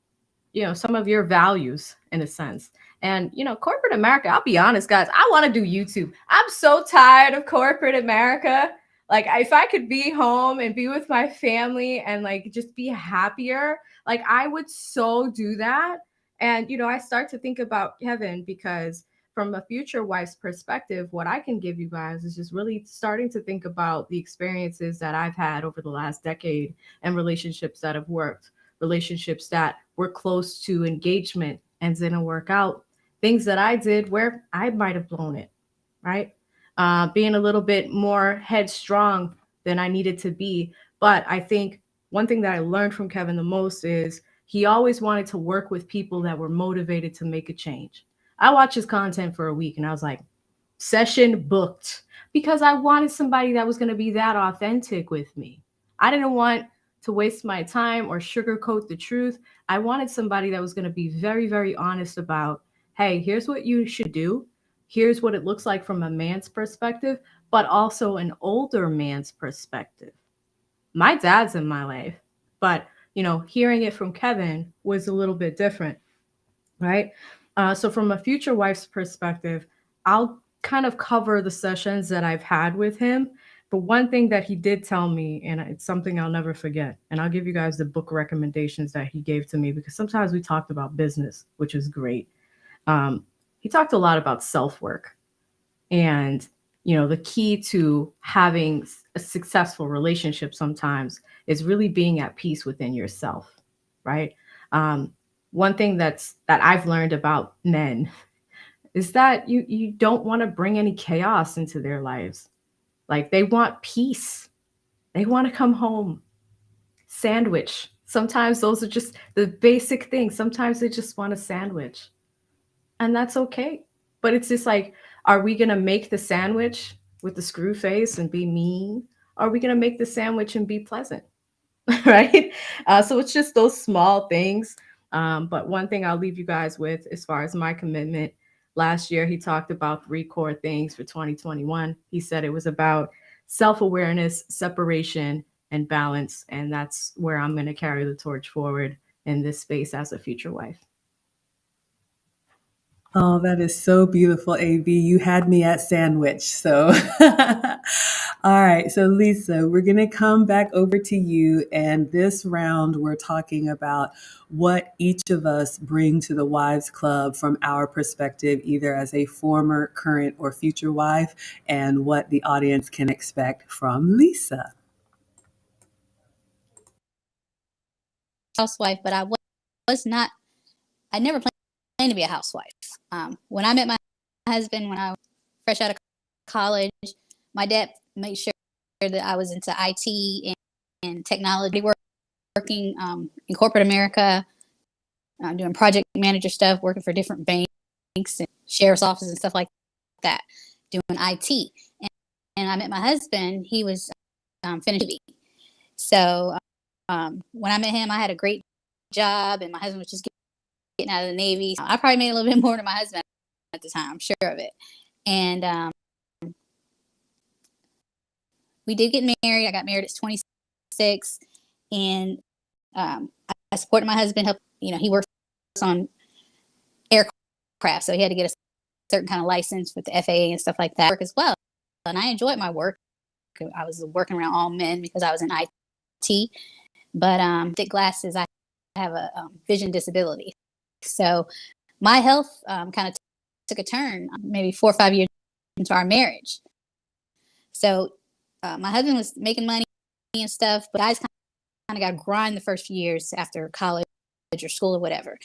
some of your values in a sense. And corporate America, I'll be honest, guys, I want to do YouTube. I'm so tired of corporate America. Like, if I could be home and be with my family and like just be happier, like I would so do that. And I start to think about Kevin, because from a future wife's perspective, what I can give you guys is just really starting to think about the experiences that I've had over the last decade and relationships that have worked, relationships that were close to engagement and didn't work out, things that I did where I might have blown it, right? Being a little bit more headstrong than I needed to be. But I think one thing that I learned from Kevin the most is he always wanted to work with people that were motivated to make a change. I watched his content for a week and I was like, session booked, because I wanted somebody that was going to be that authentic with me. I didn't want to waste my time or sugarcoat the truth. I wanted somebody that was going to be very, very honest about, hey, here's what you should do. Here's what it looks like from a man's perspective, but also an older man's perspective. My dad's in my life, but hearing it from Kevin was a little bit different, right? So from a future wife's perspective, I'll kind of cover the sessions that I've had with him. But one thing that he did tell me, and it's something I'll never forget, and I'll give you guys the book recommendations that he gave to me, because sometimes we talked about business, which is great. He talked a lot about self-work, and the key to having a successful relationship sometimes is really being at peace within yourself, right? One thing that I've learned about men is that you don't want to bring any chaos into their lives. Like, they want peace. They want to come home, sandwich. Sometimes those are just the basic things. Sometimes they just want a sandwich, and that's okay. But it's just like, are we going to make the sandwich with the screw face and be mean? Are we going to make the sandwich and be pleasant? Right? So it's just those small things. But one thing I'll leave you guys with, as far as my commitment, last year he talked about 3 core things for 2021. He said it was about self-awareness, separation, and balance. And that's where I'm going to carry the torch forward in this space as a future wife. Oh, that is so beautiful, AB. You had me at sandwich. So, all right. So, Lisa, we're going to come back over to you. And this round, we're talking about what each of us bring to the Wives Club from our perspective, either as a former, current, or future wife, and what the audience can expect from Lisa. Housewife, but I was not, I never planned to be a housewife. When I met my husband, when I was fresh out of college, my dad made sure that I was into IT and technology, working in corporate America, doing project manager stuff, working for different banks and sheriff's offices and stuff like that, doing IT. And I met my husband, he was finishing. So when I met him, I had a great job, and my husband was just getting out of the Navy. I probably made a little bit more than my husband at the time, I'm sure of it. And we did get married. I got married at 26, and I supported my husband. He works on aircraft, so he had to get a certain kind of license with the FAA and stuff like that. Work as well, and I enjoyed my work. I was working around all men because I was in IT, but thick glasses. I have a vision disability, so my health kind of took a turn maybe 4 or 5 years into our marriage. So my husband was making money and stuff, but I just kind of got grind the first few years after college or school or whatever.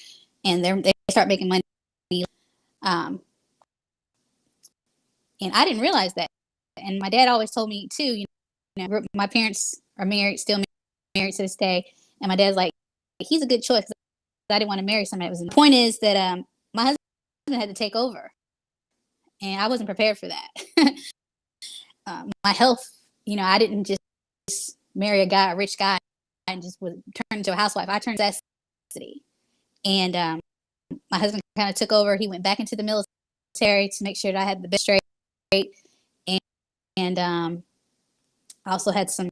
and they start making money. Um, and I didn't realize that. And my dad always told me too. My parents are married, still married to this day. And my dad's like, he's a good choice. I didn't want to marry somebody that was. The point is that my husband had to take over, and I wasn't prepared for that. My health, I didn't just marry a rich guy, and just was turned into a housewife. I turned necessity, and my husband kind of took over. He went back into the military to make sure that I had the best straight, and I also had some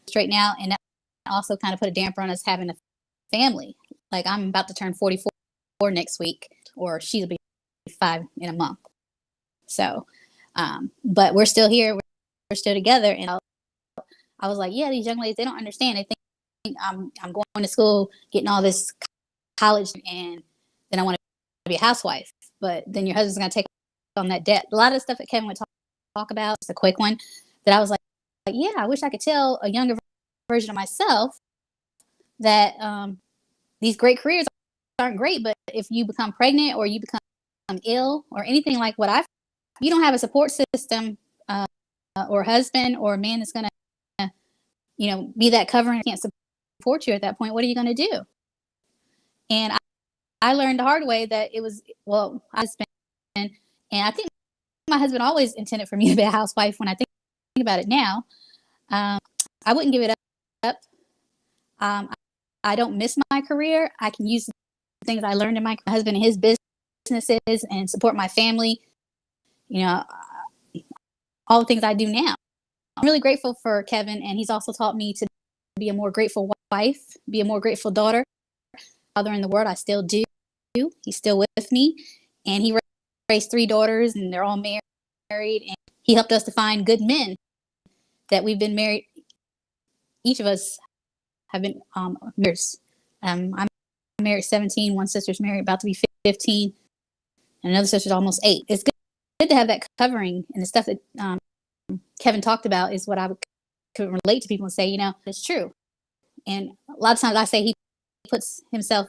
straight now, and that also kind of put a damper on us having a family. Like, I'm about to turn 44 next week, or she'll be 5 in a month. So, but we're still here. We're still together. And I was like, yeah, these young ladies, they don't understand. They think I'm going to school, getting all this college, and then I want to be a housewife. But then your husband's going to take on that debt. A lot of the stuff that Kevin would talk about, just a quick one, that I was like, yeah, I wish I could tell a younger version of myself that these great careers aren't great, but if you become pregnant or you become ill or anything like what you don't have a support system or husband or a man that's going to, be that covering, can't support you at that point. What are you going to do? And I learned the hard way that it was, and I think my husband always intended for me to be a housewife. When I think about it now, I wouldn't give it up. I don't miss my career. I can use the things I learned in my husband and his businesses and support my family. All the things I do now. I'm really grateful for Kevin, and he's also taught me to be a more grateful wife, be a more grateful daughter. Father in the Word, I still do. He's still with me, and he raised 3 daughters, and they're all married. And he helped us to find good men that we've been married. Each of us have been years. I'm married 17. One sister's married, about to be 15, and another sister's almost 8. It's good to have that covering, and the stuff that Kevin talked about is what I could relate to people and say, it's true. And a lot of times I say he puts himself,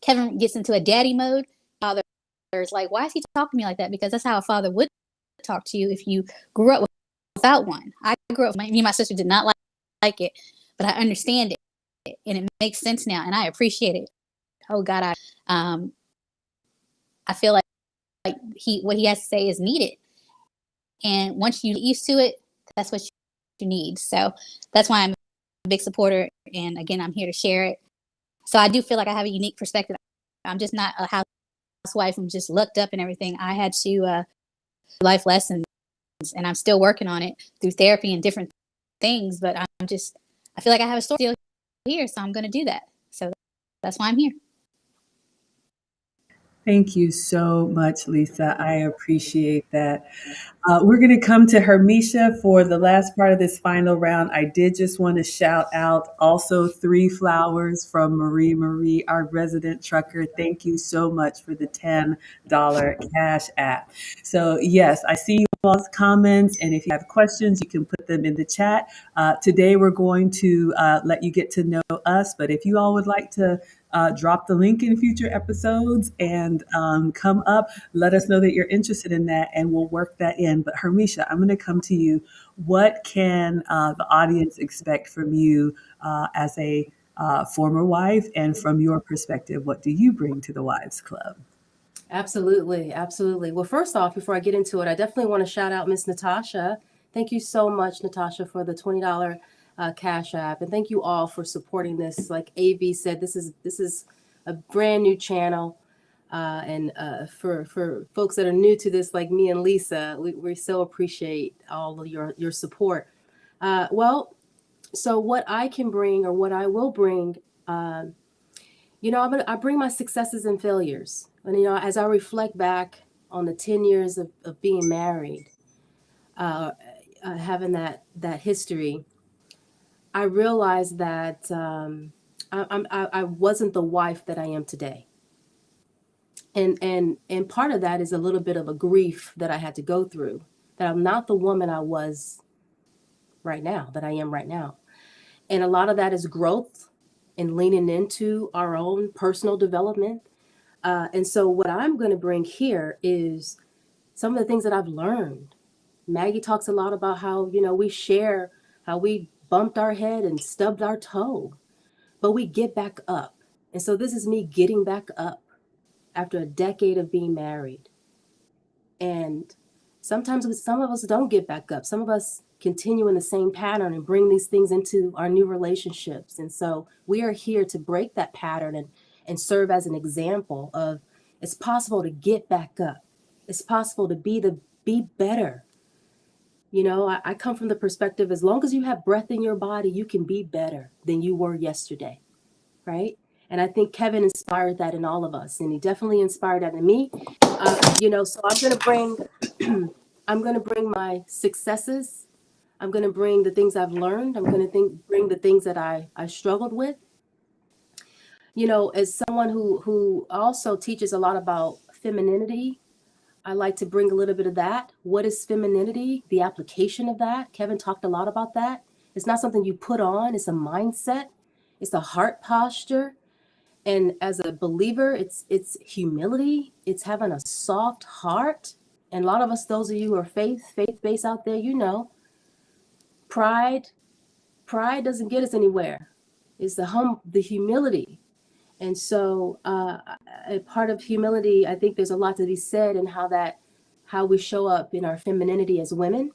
Kevin gets into a daddy mode. Father is like, why is he talking to me like that? Because that's how a father would talk to you if you grew up without one. I grew up, me and my sister did not like it, but I understand it, and it makes sense now, and I appreciate it. Oh God, I feel like what he has to say is needed. And once you get used to it, that's what you need. So that's why I'm a big supporter. And again, I'm here to share it. So I do feel like I have a unique perspective. I'm just not a housewife who just looked up and everything. I had to life lessons, and I'm still working on it through therapy and different things. But I feel like I have a story still here, so I'm going to do that. So that's why I'm here. Thank you so much, Lisa. I appreciate that. We're going to come to Hermisha for the last part of this final round. I did just want to shout out also 3 flowers from Marie, our resident trucker. Thank you so much for the $10 cash app. So yes, I see you all's comments, and if you have questions, you can put them in the chat. Today, we're going to let you get to know us, but if you all would like to drop the link in future episodes and come up, let us know that you're interested in that, and we'll work that in. But Hermisha, I'm going to come to you. What can the audience expect from you as a former wife, and from your perspective, what do you bring to the Wives Club? Absolutely. Absolutely. Well, first off, before I get into it, I definitely want to shout out Miss Natasha. Thank you so much, Natasha, for the $20 cash app. And thank you all for supporting this. Like AV said, this is a brand new channel. And for folks that are new to this, like me and Lisa, we so appreciate all of your support. So what I can bring, or what I will bring, I bring my successes and failures. And, as I reflect back on the 10 years of being married, having that history, I realized that I wasn't the wife that I am today. And part of that is a little bit of a grief that I had to go through, that I'm not the woman I was right now, that I am right now. And a lot of that is growth and leaning into our own personal development. And so, what I'm going to bring here is some of the things that I've learned. Maggie talks a lot about how, we share how we bumped our head and stubbed our toe, but we get back up. And so, this is me getting back up after a decade of being married. And sometimes some of us don't get back up. Some of us continue in the same pattern and bring these things into our new relationships. And so we are here to break that pattern and serve as an example of it's possible to get back up. It's possible to be better. I come from the perspective, as long as you have breath in your body, you can be better than you were yesterday, right? And I think Kevin inspired that in all of us, and he definitely inspired that in me. So I'm going to bring my successes. I'm going to bring the things I've learned. I'm going to bring the things that I struggled with. As someone who also teaches a lot about femininity, I like to bring a little bit of that. What is femininity? The application of that. Kevin talked a lot about that. It's not something you put on. It's a mindset. It's a heart posture. And as a believer, it's humility. It's having a soft heart. And a lot of us, those of you who are faith-based out there, pride doesn't get us anywhere. It's the humility. And so a part of humility, I think there's a lot to be said in how we show up in our femininity as women.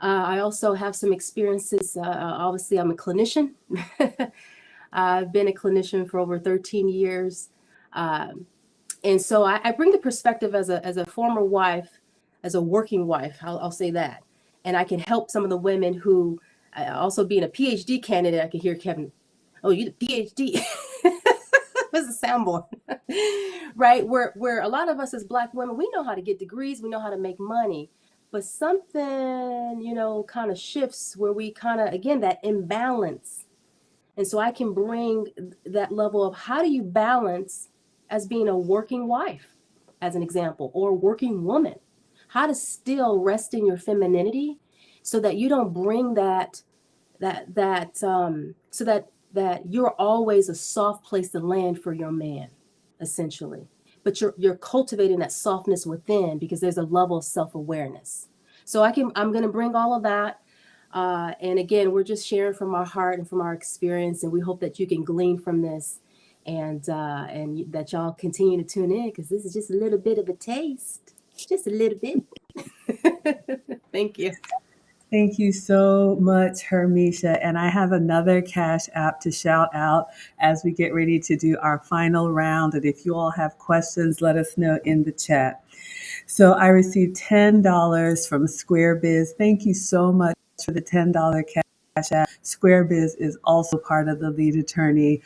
I also have some experiences. Obviously, I'm a clinician. I've been a clinician for over 13 years. And so I bring the perspective as a former wife, as a working wife, I'll say that. And I can help some of the women who, also being a PhD candidate, I can hear Kevin, oh, you the PhD. What's a soundboard? Right? Where a lot of us as Black women, we know how to get degrees, we know how to make money. But something, kind of shifts where we kind of, again, that imbalance. And so I can bring that level of how do you balance as being a working wife, as an example, or a working woman, how to still rest in your femininity so that you don't bring so that you're always a soft place to land for your man, essentially. But you're cultivating that softness within because there's a level of self-awareness. So I'm going to bring all of that. And again, we're just sharing from our heart and from our experience, and we hope that you can glean from this, and that y'all continue to tune in, because this is just a little bit of a taste, just a little bit. Thank you. Thank you so much, Hermisha. And I have another Cash App to shout out as we get ready to do our final round. And if you all have questions, let us know in the chat. So I received $10 from SquareBiz. Thank you so much for the $10 Cash App. SquareBiz is also part of the Lead Attorney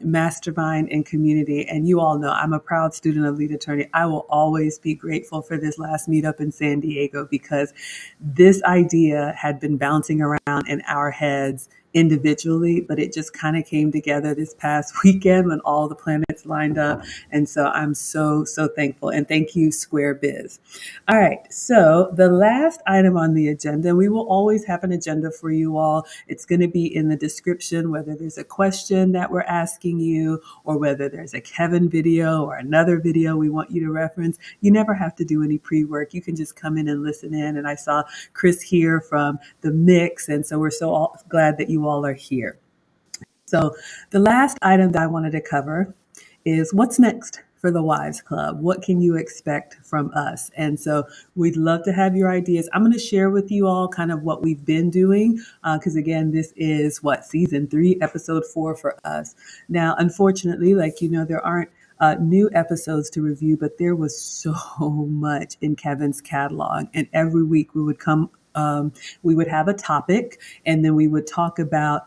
mastermind and community. And you all know I'm a proud student of Lead Attorney. I will always be grateful for this last meetup in San Diego, because this idea had been bouncing around in our heads individually, but it just kind of came together this past weekend when all the planets lined up. And so I'm so thankful. And thank you, SquareBiz. All right. So the last item on the agenda, we will always have an agenda for you all. It's going to be in the description, whether there's a question that we're asking you or whether there's a Kevin video or another video we want you to reference. You never have to do any pre-work. You can just come in and listen in. And I saw Chris here from the mix. And so we're so glad that you all are here. So the last item that I wanted to cover is what's next for the Wives Club. What can you expect from us? And so we'd love to have your ideas. I'm going to share with you all kind of what we've been doing, because again, this is season 3, episode 4 for us. Now, unfortunately, there aren't new episodes to review, but there was so much in Kevin's catalog. And every week we would we would have a topic, and then we would talk about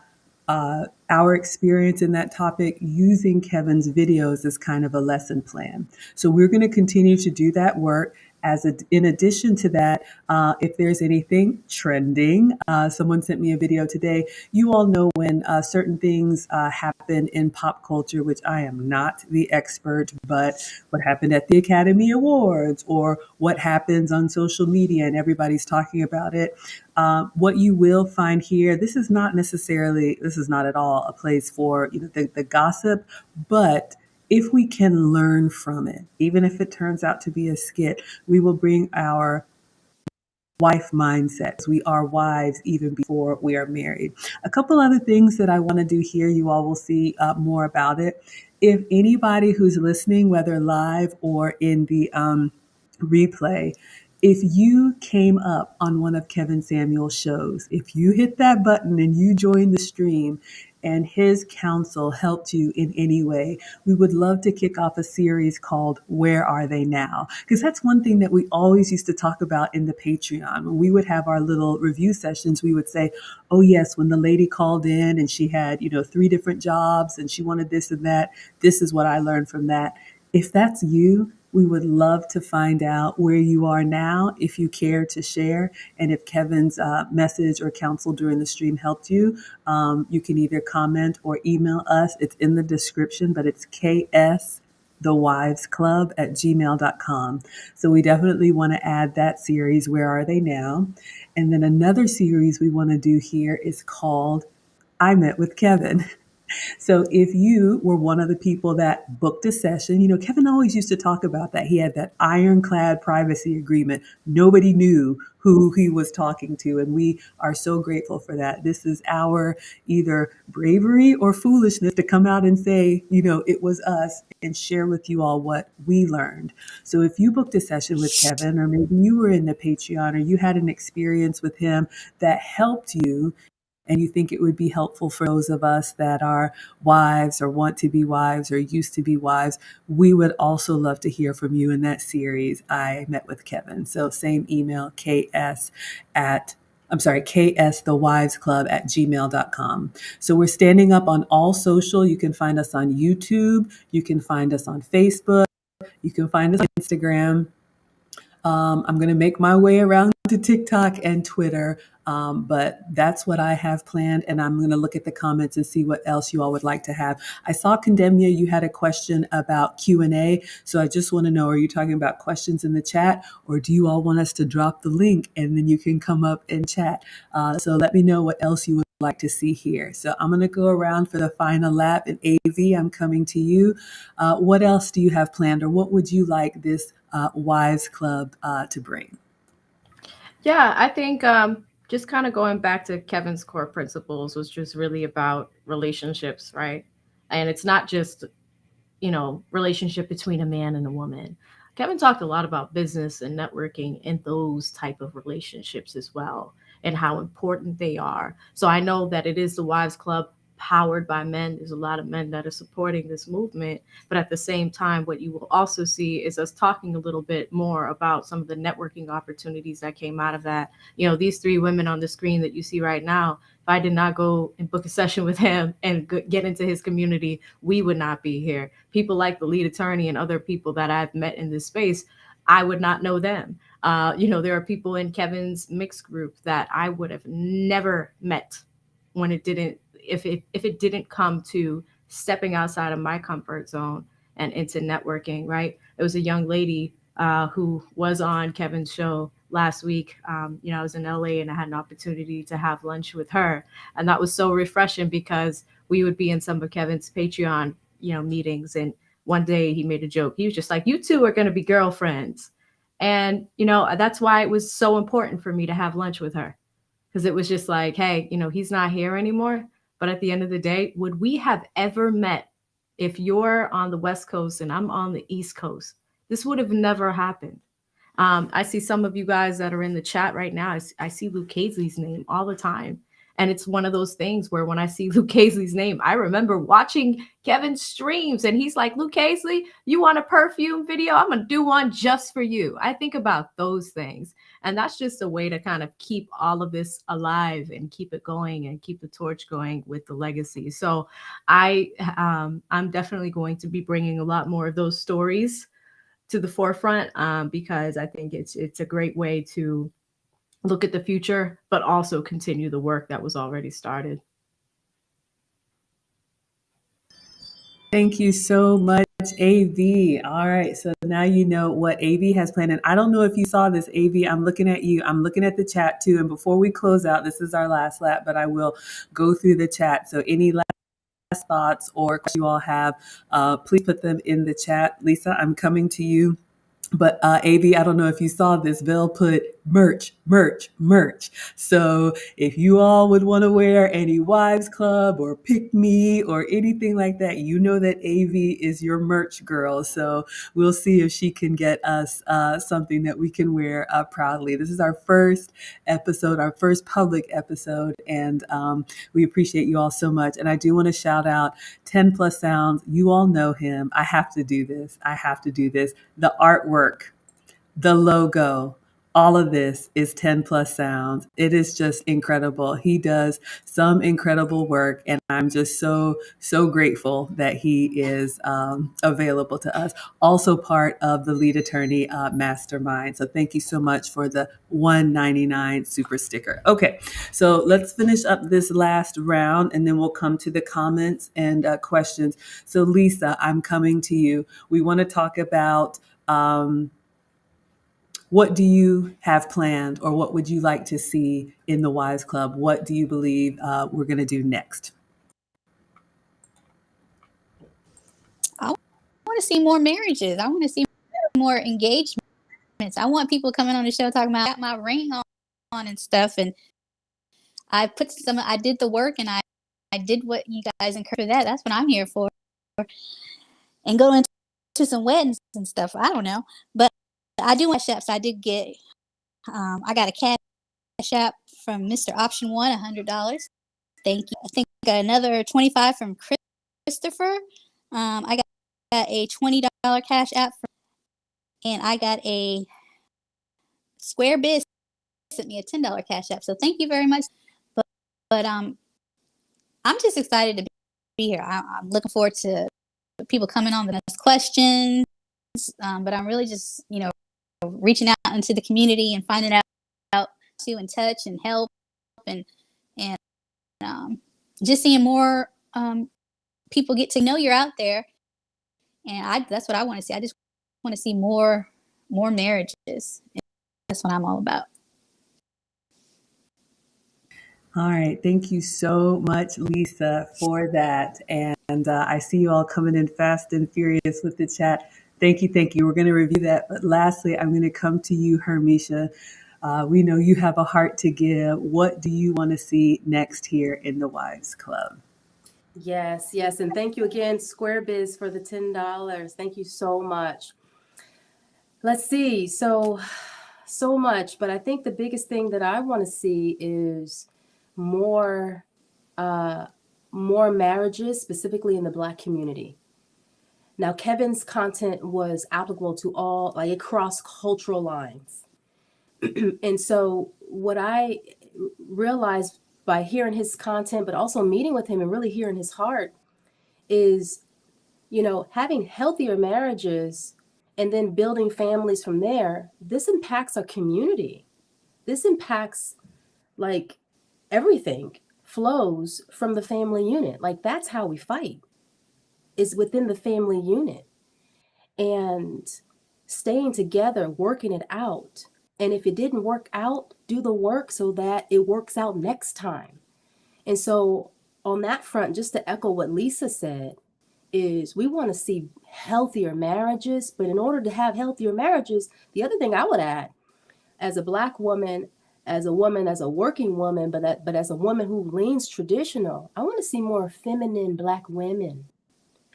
our experience in that topic using Kevin's videos as kind of a lesson plan. So we're going to continue to do that work. In addition to that, if there's anything trending, someone sent me a video today. You all know when certain things happen in pop culture, which I am not the expert, but what happened at the Academy Awards or what happens on social media and everybody's talking about it. What you will find here, this is not at all a place for the gossip, but if we can learn from it, even if it turns out to be a skit, we will bring our wife mindset. We are wives even before we are married. A couple other things that I want to do here, you all will see more about it. If anybody who's listening, whether live or in the replay, if you came up on one of Kevin Samuel's shows, if you hit that button and you joined the stream and his counsel helped you in any way, we would love to kick off a series called Where Are They Now? Because that's one thing that we always used to talk about in the Patreon. When we would have our little review sessions, we would say, oh yes, when the lady called in and she had, 3 different jobs and she wanted this and that, this is what I learned from that. If that's you, we would love to find out where you are now, if you care to share. And if Kevin's message or counsel during the stream helped you, you can either comment or email us. It's in the description, but it's ksthewivesclub@gmail.com. So we definitely want to add that series, Where Are They Now? And then another series we want to do here is called I Met with Kevin. So if you were one of the people that booked a session, Kevin always used to talk about that. He had that ironclad privacy agreement. Nobody knew who he was talking to. And we are so grateful for that. This is our either bravery or foolishness to come out and say, it was us and share with you all what we learned. So if you booked a session with Kevin, or maybe you were in the Patreon or you had an experience with him that helped you, and you think it would be helpful for those of us that are wives or want to be wives or used to be wives, we would also love to hear from you in that series, I Met with Kevin. So same email, ksthewivesclub@gmail.com. So we're standing up on all social. You can find us on YouTube. You can find us on Facebook. You can find us on Instagram. I'm going to make my way around to TikTok and Twitter, but that's what I have planned. And I'm going to look at the comments and see what else you all would like to have. I saw Condemnia, you had a question about Q&A. So I just want to know, are you talking about questions in the chat, or do you all want us to drop the link and then you can come up and chat? So let me know what else you would like to see here. So I'm going to go around for the final lap. And AV, I'm coming to you. What else do you have planned, or what would you like this Wives Club to bring? Yeah, I think just kind of going back to Kevin's core principles was just really about relationships, right? And it's not just, relationship between a man and a woman. Kevin talked a lot about business and networking and those type of relationships as well, and how important they are. So I know that it is the Wives Club powered by men. There's a lot of men that are supporting this movement, but at the same time, what you will also see is us talking a little bit more about some of the networking opportunities that came out of that. These 3 women on the screen that you see right now, if I did not go and book a session with him and get into his community, we would not be here. People like the lead attorney and other people that I've met in this space, I would not know them. There are people in Kevin's mixed group that I would have never met when it didn't, if it didn't come to stepping outside of my comfort zone and into networking, right? It was a young lady who was on Kevin's show last week. I was in LA and I had an opportunity to have lunch with her. And that was so refreshing because we would be in some of Kevin's Patreon, meetings. And one day he made a joke. He was just like, you two are going to be girlfriends. And, that's why it was so important for me to have lunch with her. Because it was just like, hey, he's not here anymore. But at the end of the day, would we have ever met if you're on the West Coast and I'm on the East Coast? This would have never happened. I see some of you guys that are in the chat right now. I see Luke Casey's name all the time. And it's one of those things where when I see Luke Casey's name, I remember watching Kevin's streams and he's like, Luke Casey, you want a perfume video? I'm going to do one just for you. I think about those things. And that's just a way to kind of keep all of this alive and keep it going and keep the torch going with the legacy. So I'm definitely going to be bringing a lot more of those stories to the forefront, because I think it's a great way to look at the future, but also continue the work that was already started. Thank you so much, AV. All right, so now you know what AV has planned. And I don't know if you saw this, AV. I'm looking at you. I'm looking at the chat too. And before we close out, this is our last lap, but I will go through the chat. So any last thoughts or questions you all have, please put them in the chat. Lisa, I'm coming to you. But AV, I don't know if you saw this. Vel put merch, merch, merch. So if you all would want to wear any Wives Club or Pick Me or anything like that, you know that AV is your merch girl. So we'll see if she can get us something that we can wear proudly. This is our first episode, our first public episode, and we appreciate you all so much. And I do want to shout out 10 Plus Sounds. You all know him. I have to do this. I have to do this. The artwork, the logo, all of this is 10 Plus Sounds. It is just incredible. He does some incredible work, and I'm just so grateful that he is available to us. Also part of the Lead Attorney Mastermind. So thank you so much for the $1.99 super sticker. Okay, so let's finish up this last round, and then we'll come to the comments and questions. So Lisa, I'm coming to you. We want to talk about what do you have planned, or what would you like to see in the Wives Club? What do you believe we're going to do next? I want to see more marriages. I want to see more engagements. I want people coming on the show talking about, I got my ring on and stuff. And I did the work, and I did what you guys encourage for that. That's what I'm here for. And go into some weddings and stuff. I don't know. But I do want Cash Apps. I did get, I got a Cash App from Mr. Option One, $100. Thank you. I think I got another 25 from Christopher. I got a $20 Cash App, and I got a Square Biz sent me a $10 Cash App. So thank you very much. But I'm just excited to be here. I'm looking forward to people coming on the next questions. But I'm really just, reaching out into the community and finding out to and touch and help and just seeing more people get to know you're out there. And that's what I want to see. I just want to see more marriages. That's what I'm all about. All right. Thank you so much, Lisa, for that. And I see you all coming in fast and furious with the chat. Thank you. Thank you. We're going to review that. But lastly, I'm going to come to you, Hermisha. We know you have a heart to give. What do you want to see next here in the Wives Club? Yes. And thank you again, Square Biz, for the $10. Thank you so much. Let's see. So much. But I think the biggest thing that I want to see is more marriages, specifically in the Black community. Now, Kevin's content was applicable to all, like, across cultural lines. And so what I realized by hearing his content, but also meeting with him and really hearing his heart, is, having healthier marriages and then building families from there. This impacts our community. This impacts, like, everything flows from the family unit. Like, that's how we fight, is within the family unit, and staying together, working it out. And if it didn't work out, do the work so that it works out next time. And so on that front, just to echo what Lisa said, is we want to see healthier marriages. But in order to have healthier marriages, the other thing I would add, as a Black woman, as a working woman, but as a woman who leans traditional, I want to see more feminine Black women.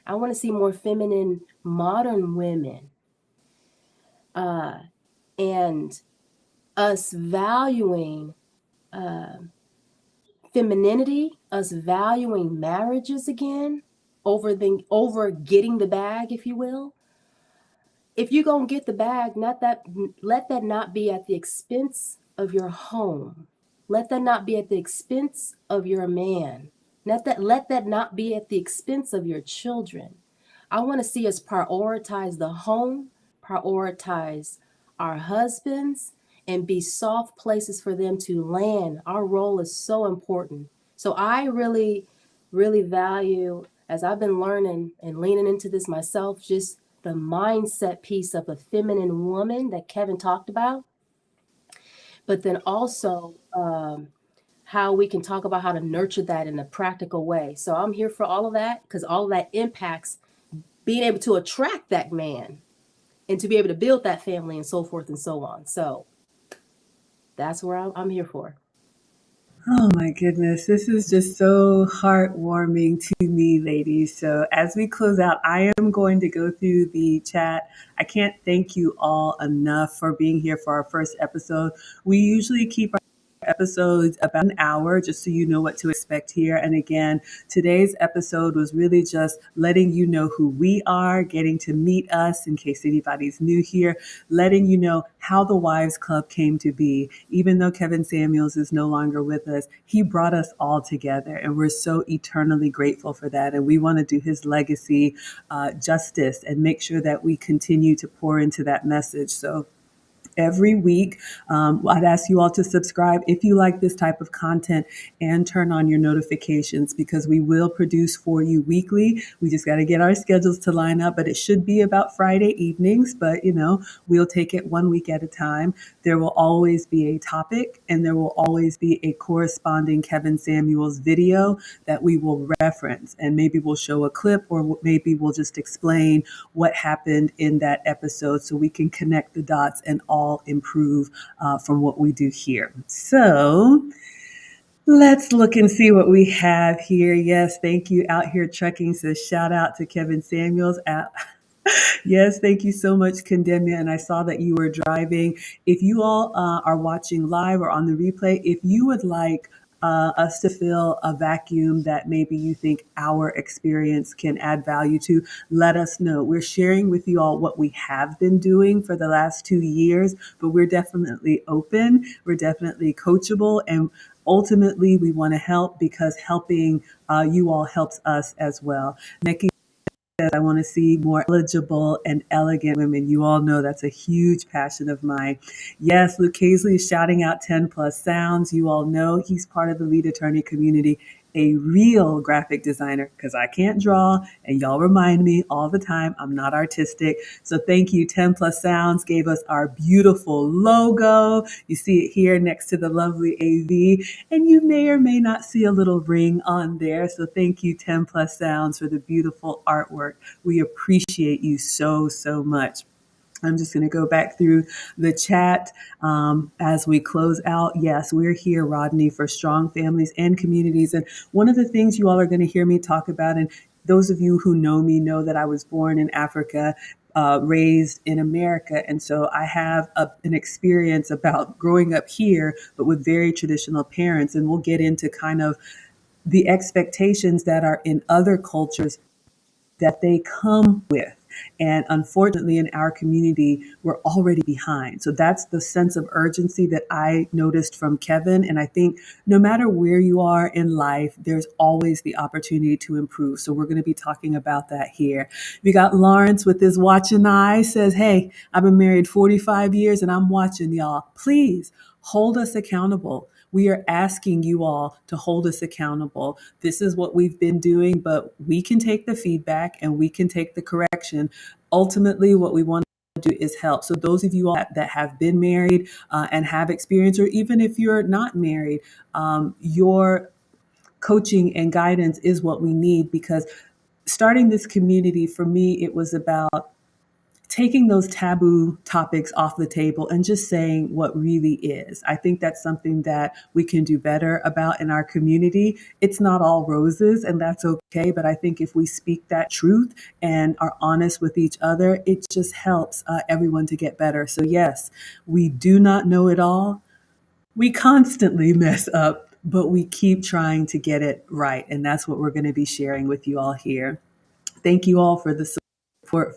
I want to see more feminine modern women. And us valuing femininity, us valuing marriages again over getting the bag, if you will. If you're going to get the bag, let that not be at the expense of your home. Let that not be at the expense of your man. Let that not be at the expense of your children. I want to see us prioritize the home, prioritize our husbands and be soft places for them to land. Our role is so important. So I really, really value, as I've been learning and leaning into this myself, just the mindset piece of a feminine woman that Kevin talked about, but then also how we can talk about how to nurture that in a practical way. So I'm here for all of that because all of that impacts being able to attract that man and to be able to build that family and so forth and so on. So that's where I'm here for. Oh my goodness, this is just so heartwarming to me, ladies. So, as we close out, I am going to go through the chat. I can't thank you all enough for being here for our first episode. We usually keep our episodes about an hour just so you know what to expect here. And again, today's episode was really just letting you know who we are, getting to meet us in case anybody's new here, letting you know how the Wives Club came to be. Even though Kevin Samuels is no longer with us, he brought us all together, and we're so eternally grateful for that. And we want to do his legacy justice and make sure that we continue to pour into that message. So every week, I'd ask you all to subscribe if you like this type of content and turn on your notifications because we will produce for you weekly. We just got to get our schedules to line up, but it should be about Friday evenings. But, we'll take it 1 week at a time. There will always be a topic and there will always be a corresponding Kevin Samuels video that we will reference. And maybe we'll show a clip or maybe we'll just explain what happened in that episode so we can connect the dots and all improve from what we do here. So let's look and see what we have here. Yes, thank you. Out Here Trucking says shout out to Kevin Samuels. Yes, thank you so much, Condemnia. And I saw that you were driving. If you all are watching live or on the replay, if you would like us to fill a vacuum that maybe you think our experience can add value to, let us know. We're sharing with you all what we have been doing for the last 2 years, but we're definitely open. We're definitely coachable. And ultimately, we want to help because helping you all helps us as well. Nikki says, I want to see more eligible and elegant women. You all know that's a huge passion of mine. Yes, Luke Hazley is shouting out 10 Plus Sounds. You all know he's part of the lead attorney community, a real graphic designer because I can't draw and y'all remind me all the time I'm not artistic. So thank you. 10 Plus Sounds gave us our beautiful logo. You see it here next to the lovely AV, and you may or may not see a little ring on there. So thank you, 10 Plus Sounds, for the beautiful artwork. We appreciate you so, so much. I'm just going to go back through the chat as we close out. Yes, we're here, Rodney, for strong families and communities. And one of the things you all are going to hear me talk about, and those of you who know me know that I was born in Africa, raised in America. And so I have an experience about growing up here, but with very traditional parents. And we'll get into kind of the expectations that are in other cultures that they come with. And unfortunately, in our community, we're already behind. So that's the sense of urgency that I noticed from Kevin. And I think no matter where you are in life, there's always the opportunity to improve. So we're going to be talking about that here. We got Lawrence with his watching eye says, hey, I've been married 45 years and I'm watching y'all. Please hold us accountable. We are asking you all to hold us accountable. This is what we've been doing, but we can take the feedback and we can take the correction. Ultimately, what we want to do is help. So those of you all that have been married and have experience, or even if you're not married, your coaching and guidance is what we need, because starting this community, for me, it was about taking those taboo topics off the table and just saying what really is. I think that's something that we can do better about in our community. It's not all roses, and that's okay. But I think if we speak that truth and are honest with each other, it just helps everyone to get better. So yes, we do not know it all. We constantly mess up, but we keep trying to get it right. And that's what we're going to be sharing with you all here. Thank you all for the support.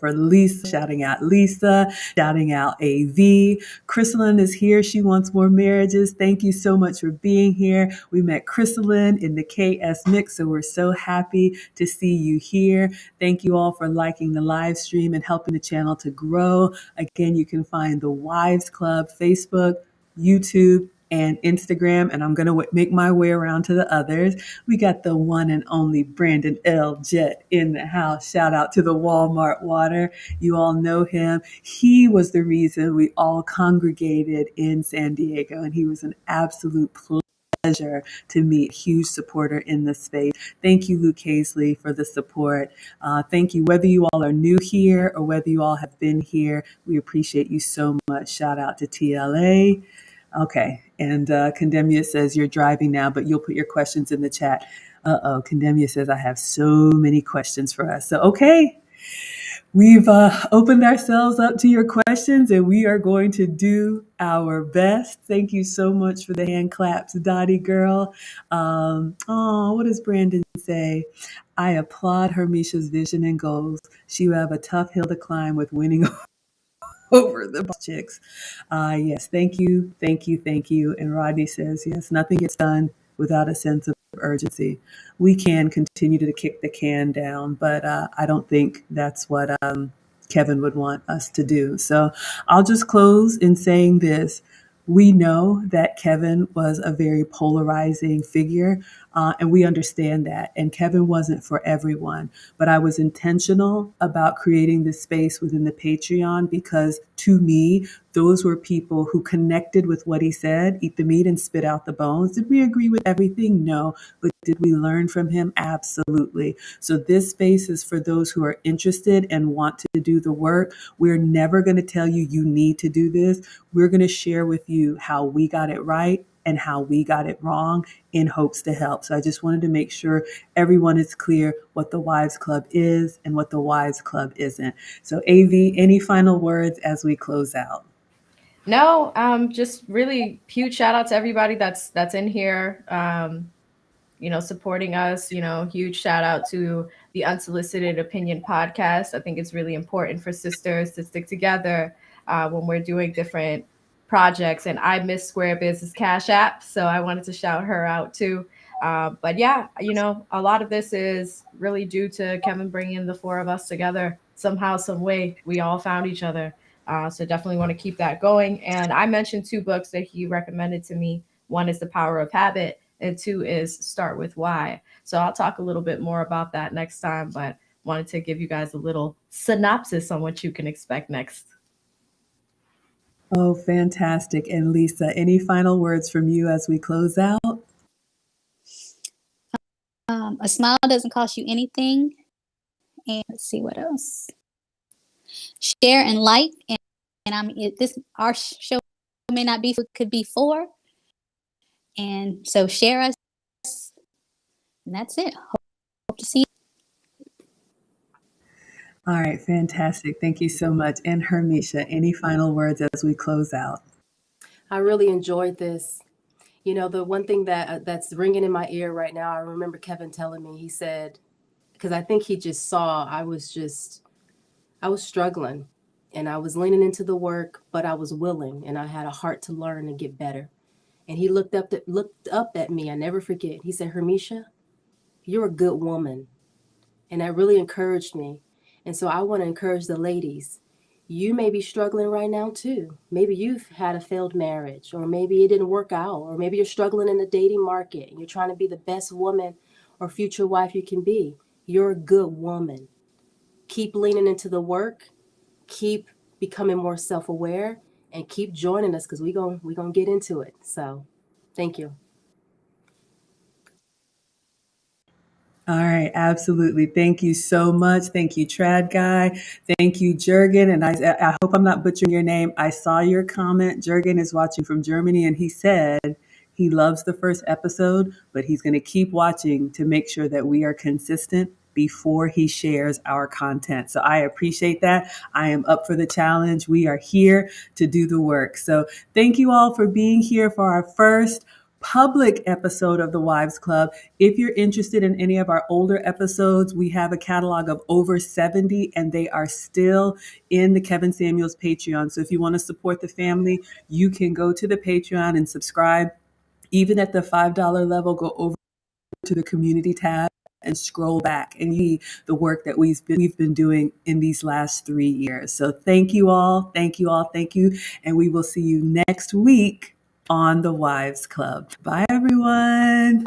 for Lisa, shouting out Lisa, shouting out AV. Chrysalyn is here. She wants more marriages. Thank you so much for being here. We met Chrysalyn in the KS Mix, so we're so happy to see you here. Thank you all for liking the live stream and helping the channel to grow. Again, you can find the Wives Club Facebook, YouTube, and Instagram, and I'm going to make my way around to the others. We got the one and only Brandon L. Jett in the house. Shout out to the Walmart Water. You all know him. He was the reason we all congregated in San Diego, and he was an absolute pleasure to meet. Huge supporter in the space. Thank you, Luke Hazley, for the support. Thank you, whether you all are new here or whether you all have been here. We appreciate you so much. Shout out to TLA. Okay, and Condemnia says you're driving now, but you'll put your questions in the chat. Condemnia says I have so many questions for us. So, okay, we've opened ourselves up to your questions, and we are going to do our best. Thank you so much for the hand claps, Dottie girl. What does Brandon say? I applaud Hermisha's vision and goals. She will have a tough hill to climb with winning over the chicks. Yes, thank you, thank you, thank you. And Rodney says, yes, nothing gets done without a sense of urgency. We can continue to kick the can down, but I don't think that's what Kevin would want us to do. So I'll just close in saying this. We know that Kevin was a very polarizing figure, and we understand that. And Kevin wasn't for everyone, but I was intentional about creating this space within the Patreon because to me, those were people who connected with what he said, eat the meat and spit out the bones. Did we agree with everything? No. But did we learn from him? Absolutely. So this space is for those who are interested and want to do the work. We're never going to tell you you need to do this. We're going to share with you how we got it right and how we got it wrong in hopes to help. So I just wanted to make sure everyone is clear what the Wives Club is and what the Wives Club isn't. So AV, any final words as we close out? No, just really huge shout out to everybody that's in here, supporting us. Huge shout out to the Unsolicited Opinion podcast. I think it's really important for sisters to stick together when we're doing different projects. And I miss Square Business Cash App, so I wanted to shout her out too. But yeah, a lot of this is really due to Kevin bringing the four of us together somehow, some way. We all found each other. So definitely want to keep that going. And I mentioned 2 books that he recommended to me. One is The Power of Habit, and 2 is Start with Why. So I'll talk a little bit more about that next time, but wanted to give you guys a little synopsis on what you can expect next. Oh, fantastic. And Lisa, any final words from you as we close out? A smile doesn't cost you anything. And let's see what else. Share and like. And our show may not be, it could be 4. And so share us. And that's it. Hope to see you. All right, fantastic. Thank you so much. And Hermisha, any final words as we close out? I really enjoyed this. The one thing that's ringing in my ear right now, I remember Kevin telling me, he said, because I think he just saw I was struggling and I was leaning into the work, but I was willing and I had a heart to learn and get better. And he looked up at me. I never forget. He said, Hermisha, you're a good woman. And that really encouraged me. And so I want to encourage the ladies. You may be struggling right now too. Maybe you've had a failed marriage, or maybe it didn't work out, or maybe you're struggling in the dating market and you're trying to be the best woman or future wife you can be. You're a good woman. Keep leaning into the work, keep becoming more self-aware, and keep joining us because we're gonna get into it. So thank you. All right, absolutely. Thank you so much. Thank you, Trad Guy. Thank you, Jurgen. And I hope I'm not butchering your name. I saw your comment. Jurgen is watching from Germany, and he said he loves the first episode, but he's going to keep watching to make sure that we are consistent before he shares our content. So I appreciate that. I am up for the challenge. We are here to do the work. So thank you all for being here for our first public episode of the Wives Club. If you're interested in any of our older episodes, we have a catalog of over 70 and they are still in the Kevin Samuels Patreon. So if you want to support the family, you can go to the Patreon and subscribe. Even at the $5 level, go over to the community tab and scroll back and see the work that we've been doing in these last 3 years. So thank you all. Thank you all. Thank you. And we will see you next week on the Wives Club. Bye, everyone.